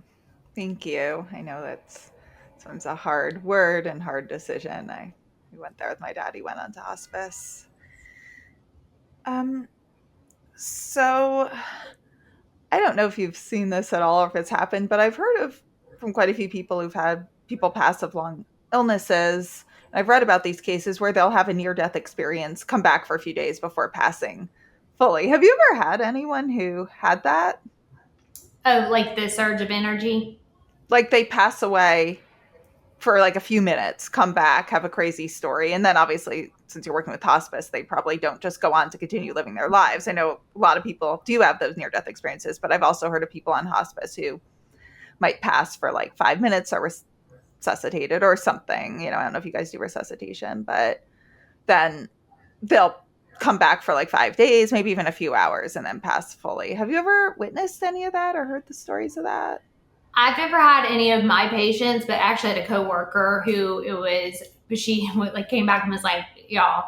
Thank you. I know that's sometimes a hard word and hard decision. We went there with my dad. He went on to hospice. Um, so I don't know if you've seen this at all or if it's happened, but I've heard of from quite a few people who've had people pass of long illnesses. I've read about these cases where they'll have a near death experience, come back for a few days before passing fully. Have you ever had anyone who had that? Oh, like the surge of energy? Like they pass away for like a few minutes, come back, have a crazy story. And then obviously, since you're working with hospice, they probably don't just go on to continue living their lives. I know a lot of people do have those near death experiences, but I've also heard of people on hospice who might pass for like 5 minutes or resuscitated or something. I don't know if you guys do resuscitation, but then they'll come back for like 5 days, maybe even a few hours, and then pass fully. Have you ever witnessed any of that or heard the stories of that? I've never had any of my patients, but actually had a coworker who she like came back and was like, y'all,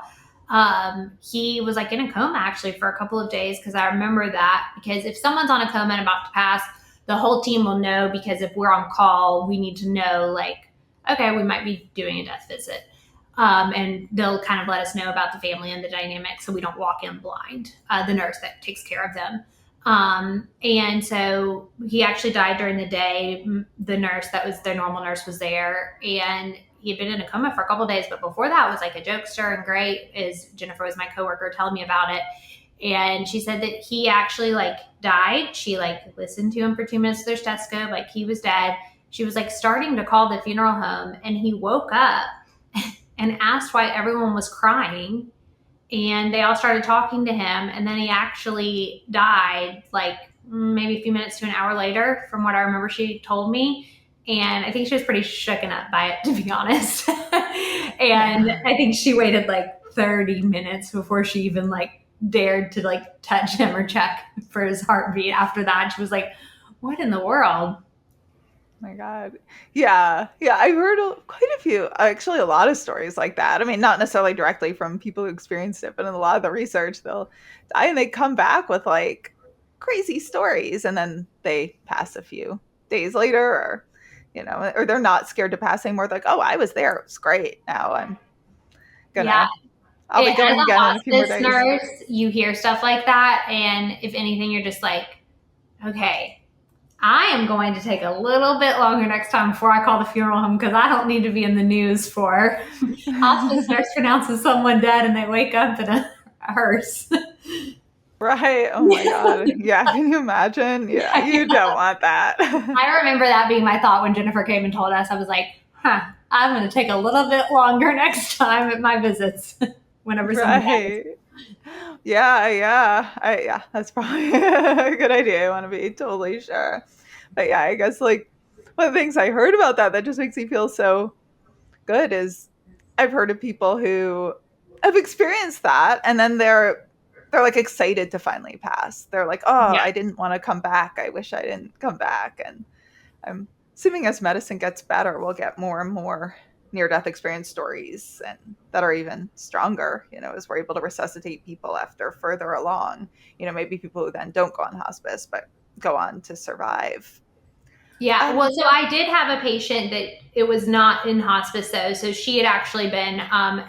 he was like in a coma actually for a couple of days. Cause I remember that, because if someone's on a coma and about to pass, the whole team will know, because if we're on call, we need to know like, okay, we might be doing a death visit. And they'll kind of let us know about the family and the dynamic so we don't walk in blind, the nurse that takes care of them. And so he actually died during the day. The nurse that was their normal nurse was there, and he had been in a coma for a couple of days. But before that was like a jokester and great, as Jennifer was my coworker telling me about it. And she said that he actually like died. She like listened to him for 2 minutes with their stethoscope, like he was dead. She was like starting to call the funeral home, and he woke up and asked why everyone was crying. And they all started talking to him, and then he actually died like maybe a few minutes to an hour later, from what I remember she told me. And I think she was pretty shooken up by it, to be honest. And I think she waited like 30 minutes before she even like dared to like touch him or check for his heartbeat. After that, she was like, what in the world? My God. Yeah. Yeah. I've heard quite a few, actually, a lot of stories like that. I mean, not necessarily directly from people who experienced it, but in a lot of the research, they'll die and they come back with like crazy stories, and then they pass a few days later, or they're not scared to pass anymore. They're like, oh, I was there. It's great. Now Yeah. I'll be As going a again in a few more hospice days. nurse, you hear stuff like that. And if anything, you're just like, okay, I am going to take a little bit longer next time before I call the funeral home, because I don't need to be in the news for hospice nurse pronounces someone dead and they wake up in a hearse. Right. Oh my God. Yeah. Can you imagine? Yeah. You don't want that. I remember that being my thought when Jennifer came and told us. I was like, I'm going to take a little bit longer next time at my visits whenever someone dies. Right. Yeah, yeah, that's probably a good idea. I want to be totally sure. But yeah, I guess like one of the things I heard about that just makes me feel so good is I've heard of people who have experienced that, and then they're like excited to finally pass. They're like, "Oh, Yeah. I didn't want to come back. I wish I didn't come back." And I'm assuming as medicine gets better, we'll get more and more near death experience stories, and that are even stronger, as we're able to resuscitate people after further along, maybe people who then don't go on hospice, but go on to survive. Yeah. Well, so I did have a patient that it was not in hospice though. So she had actually been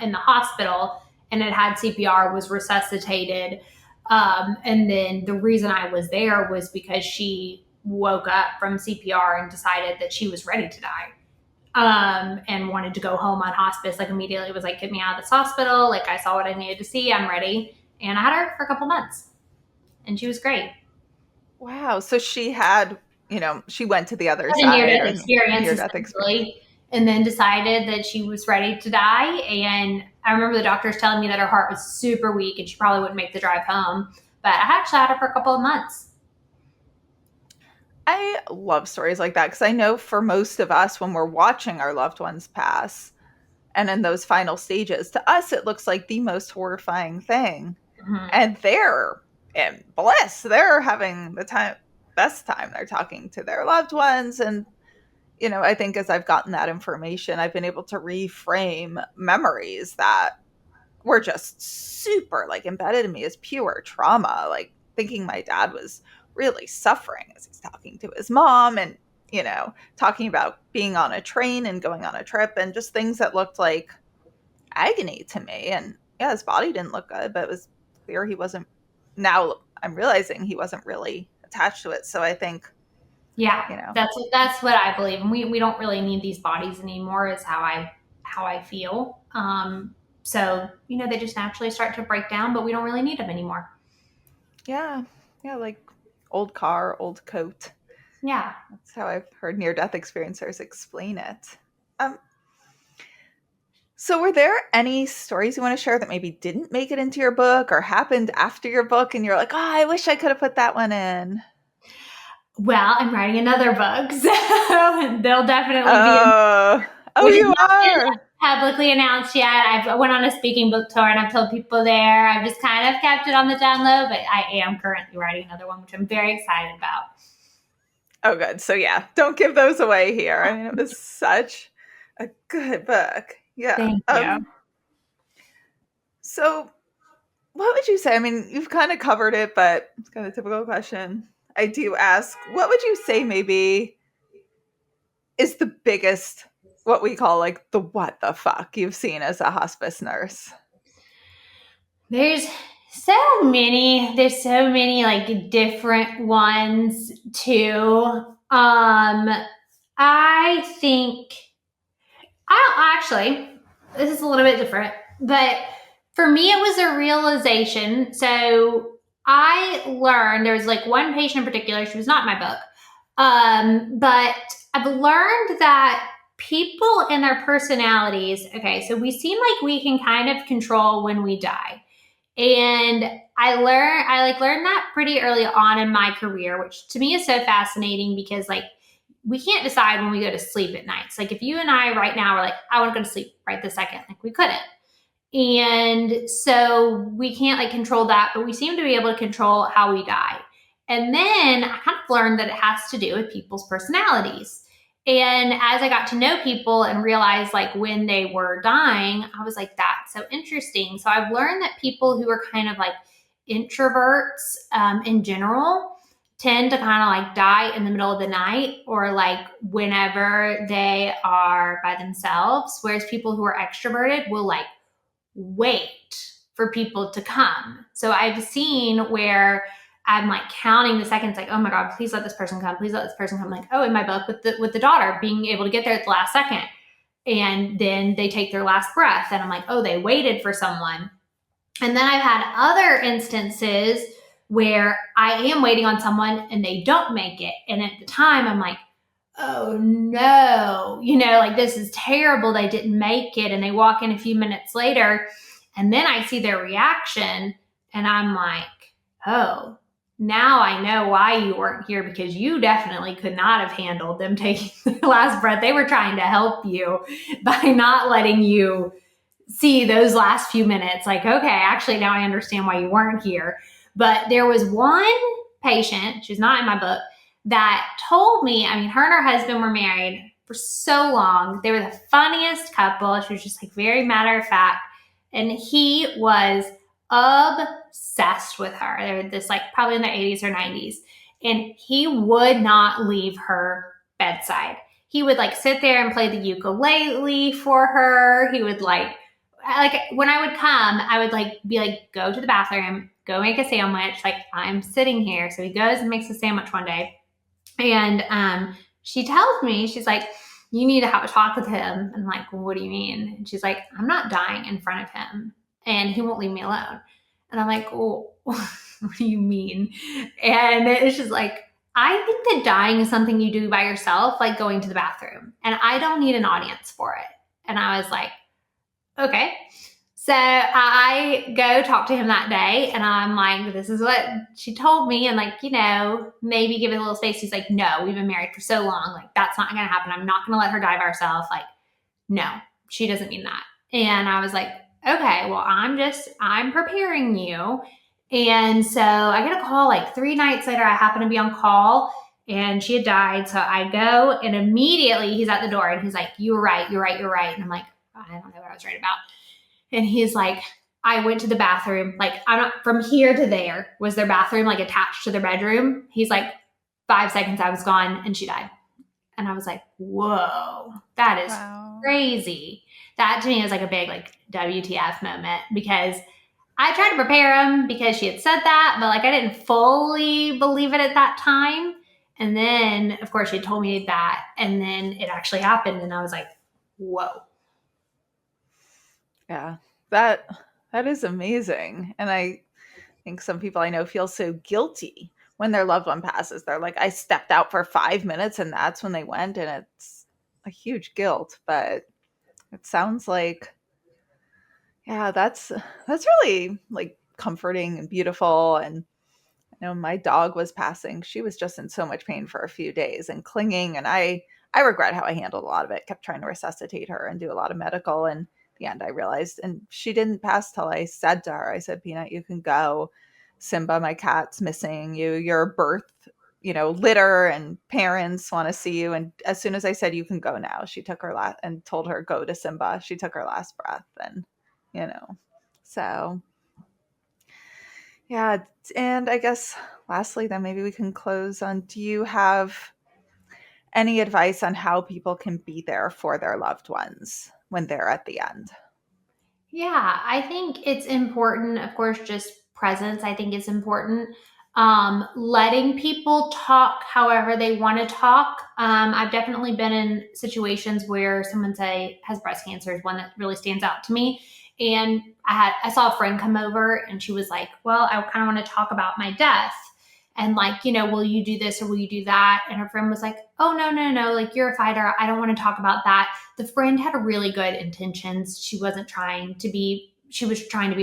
in the hospital and had CPR, was resuscitated. And then the reason I was there was because she woke up from CPR and decided that she was ready to die. And wanted to go home on hospice. Like immediately was like, get me out of this hospital. Like I saw what I needed to see. I'm ready. And I had her for a couple months and she was great. Wow. So she had, she went to the other Had a side, near-death or experience, near-death experience. essentially, and then decided that she was ready to die. And I remember the doctors telling me that her heart was super weak and she probably wouldn't make the drive home. But I actually had her for a couple of months. I love stories like that because I know for most of us, when we're watching our loved ones pass and in those final stages, to us, it looks like the most horrifying thing. Mm-hmm. And they're in bliss. They're having the best time. They're talking to their loved ones. And, I think as I've gotten that information, I've been able to reframe memories that were just super like embedded in me as pure trauma. Like thinking my dad was really suffering as he's talking to his mom, and talking about being on a train and going on a trip and just things that looked like agony to me. And yeah, his body didn't look good, but it was clear he wasn't. Now I'm realizing he wasn't really attached to it. So I think, Yeah, that's what I believe. And we don't really need these bodies anymore is how I feel. So, they just naturally start to break down, but we don't really need them anymore. yeah, like old car, old coat. Yeah. That's how I've heard near-death experiencers explain it. So were there any stories you want to share that maybe didn't make it into your book or happened after your book and you're like, oh, I wish I could have put that one in? Well, I'm writing another book, so they'll definitely Oh, you are? Publicly announced yet. I went on a speaking book tour and I've told people there. I've just kind of kept it on the down low, but I am currently writing another one, which I'm very excited about. Oh, good. So yeah, don't give those away here. I mean, it was such a good book. Yeah. Thank you. So what would you say? I mean, you've kind of covered it, but it's kind of a typical question I do ask. What would you say maybe is the biggest, what we call like the what the fuck you've seen as a hospice nurse? There's so many like different ones too. I think this is a little bit different, but for me, it was a realization. So I learned there was like one patient in particular. She was not in my book. But I've learned that people and their personalities, okay, so we seem like we can kind of control when we die. And I learned that pretty early on in my career, which to me is so fascinating because like we can't decide when we go to sleep at night. It's like if you and I right now were like, I want to go to sleep right this second, like we couldn't. And so we can't like control that, but we seem to be able to control how we die. And then I kind of learned that it has to do with people's personalities. And as I got to know people and realized like when they were dying, I was like, that's so interesting. So I've learned that people who are kind of like introverts in general tend to kind of like die in the middle of the night or like whenever they are by themselves. Whereas people who are extroverted will like wait for people to come. So I've seen where I'm like counting the seconds, like, oh my God, please let this person come. Please let this person come. Like, oh, in my book with the daughter being able to get there at the last second. And then they take their last breath. And I'm like, oh, they waited for someone. And then I've had other instances where I am waiting on someone and they don't make it. And at the time I'm like, oh no, like this is terrible. They didn't make it. And they walk in a few minutes later and then I see their reaction and I'm like, oh, now I know why you weren't here because you definitely could not have handled them taking the last breath. They were trying to help you by not letting you see those last few minutes. Like, okay, actually now I understand why you weren't here. But there was one patient, she's not in my book, that told me, I mean, her and her husband were married for so long. They were the funniest couple. She was just like very matter of fact. And he was obsessed with her. They were this like probably in their 80s or 90s. And he would not leave her bedside. He would like sit there and play the ukulele for her. He would like when I would come, I would like be like, go to the bathroom, go make a sandwich. Like I'm sitting here. So he goes and makes a sandwich one day. And she tells me, she's like, you need to have a talk with him. And I'm like, well, what do you mean? And she's like, I'm not dying in front of him and he won't leave me alone. And I'm like, oh, what do you mean? And it's just like, I think that dying is something you do by yourself, like going to the bathroom. And I don't need an audience for it. And I was like, okay. So I go talk to him that day and I'm like, this is what she told me. And like, maybe give it a little space. He's like, no, we've been married for so long. Like, that's not going to happen. I'm not going to let her die by herself. Like, no, she doesn't mean that. And I was like, okay, well, I'm preparing you. And so I get a call like 3 nights later. I happen to be on call and she had died. So I go and immediately he's at the door and he's like, you were right. You're right. You're right. And I'm like, I don't know what I was right about. And he's like, I went to the bathroom. Like, I'm not from here to there was their bathroom, like attached to their bedroom. He's like, 5 seconds I was gone and she died. And I was like, whoa, that is Wow. crazy. That to me was like a big like WTF moment, because I tried to prepare him because she had said that, but like I didn't fully believe it at that time. And then, of course, she told me that, and then it actually happened, and I was like, whoa. Yeah. That is amazing. And I think some people I know feel so guilty when their loved one passes. They're like, I stepped out for 5 minutes and that's when they went, and it's a huge guilt. But it sounds like, yeah, that's really like comforting and beautiful. And you know, my dog was passing. She was just in so much pain for a few days and clinging. And I regret how I handled a lot of it. Kept trying to resuscitate her and do a lot of medical. And in the end, I realized, and she didn't pass till I said to her, I said, Peanut, you can go. Simba, my cat's missing you. Your birth, litter and parents want to see you. And as soon as I said, you can go now, she took her last and told her, go to Simba. She took her last breath. And, so yeah, and I guess lastly, then maybe we can close on, do you have any advice on how people can be there for their loved ones when they're at the end? Yeah, I think it's important, of course, just presence, I think is important. Letting people talk however they want to talk. I've definitely been in situations where someone has breast cancer is one that really stands out to me. And I saw a friend come over and she was like, well, I kind of want to talk about my death. And like, will you do this or will you do that? And her friend was like, oh, no, no, no. Like, you're a fighter. I don't want to talk about that. The friend had really good intentions. She was trying to be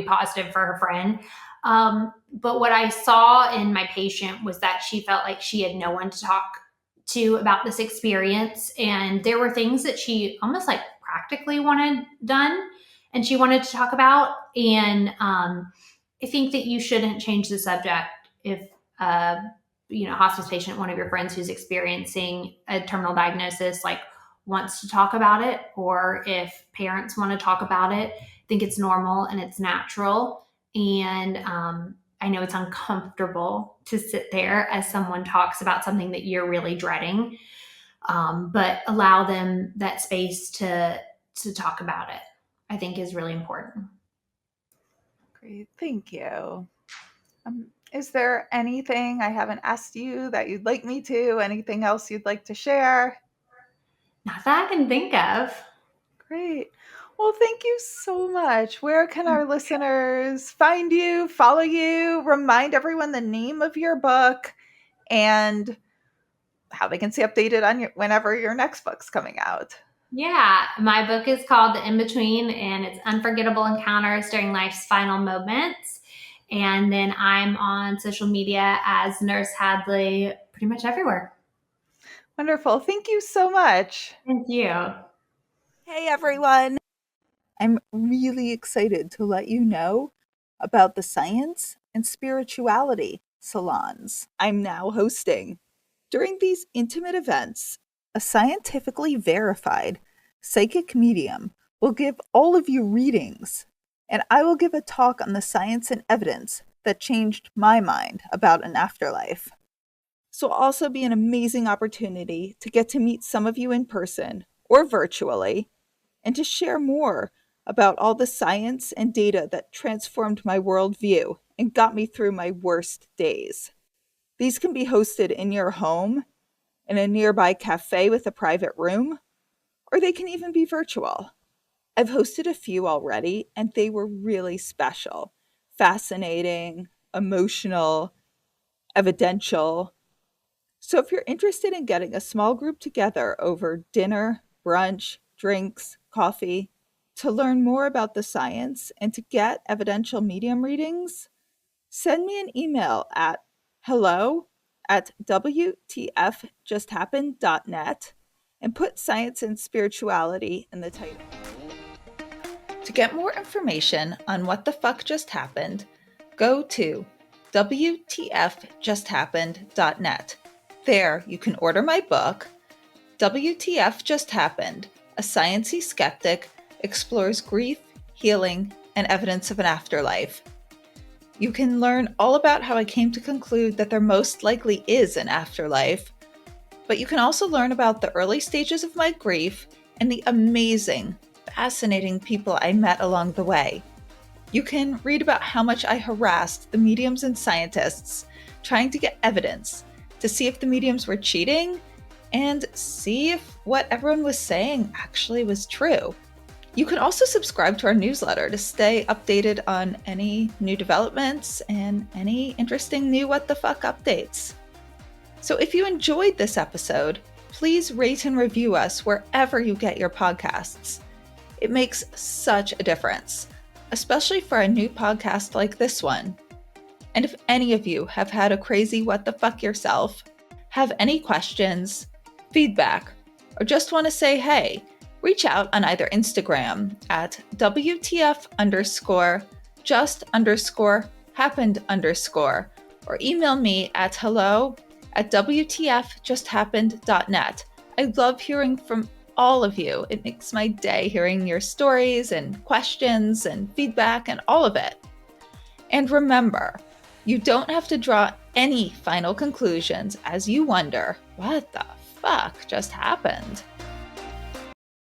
positive for her friend. But what I saw in my patient was that she felt like she had no one to talk to about this experience. And there were things that she almost like practically wanted done and she wanted to talk about. And I think that you shouldn't change the subject if, hospice patient, one of your friends who's experiencing a terminal diagnosis, like wants to talk about it, or if parents want to talk about it. I think it's normal and it's natural. And I know it's uncomfortable to sit there as someone talks about something that you're really dreading, but allow them that space to talk about it, I think is really important. Great, thank you. Is there anything I haven't asked you that you'd like me to? Anything else you'd like to share? Not that I can think of. Great. Well, thank you so much. Where can our listeners find you, follow you, remind everyone the name of your book, and how they can stay updated on whenever your next book's coming out? Yeah, my book is called The In Between, and it's unforgettable encounters during life's final moments. And then I'm on social media as Nurse Hadley, pretty much everywhere. Wonderful. Thank you so much. Thank you. Hey everyone! I'm really excited to let you know about the science and spirituality salons I'm now hosting. During these intimate events, a scientifically verified psychic medium will give all of you readings, and I will give a talk on the science and evidence that changed my mind about an afterlife. This will also be an amazing opportunity to get to meet some of you in person or virtually, and to share more about all the science and data that transformed my worldview and got me through my worst days. These can be hosted in your home, in a nearby cafe with a private room, or they can even be virtual. I've hosted a few already, and they were really special, fascinating, emotional, evidential. So if you're interested in getting a small group together over dinner, brunch, drinks, coffee, to learn more about the science and to get evidential medium readings, send me an email at hello@wtfjusthappened.net and put science and spirituality in the title. To get more information on what the fuck just happened, go to wtfjusthappened.net. There, you can order my book, WTF Just Happened, A Sciencey Skeptic Explores Grief, Healing, and Evidence of an Afterlife. You can learn all about how I came to conclude that there most likely is an afterlife, But you can also learn about the early stages of my grief and the amazing, fascinating people I met along the way. You can read about how much I harassed the mediums and scientists trying to get evidence to see if the mediums were cheating and see if what everyone was saying actually was true. You can also subscribe to our newsletter to stay updated on any new developments and any interesting new what the fuck updates. So if you enjoyed this episode, please rate and review us wherever you get your podcasts. It makes such a difference, especially for a new podcast like this one. And if any of you have had a crazy what the fuck yourself, have any questions, feedback, or just want to say hey, reach out on either Instagram at WTF_just_happened_, or email me at hello@WTFjusthappened.net. I love hearing from all of you. It makes my day hearing your stories and questions and feedback and all of it. And remember, you don't have to draw any final conclusions as you wonder, what the fuck just happened?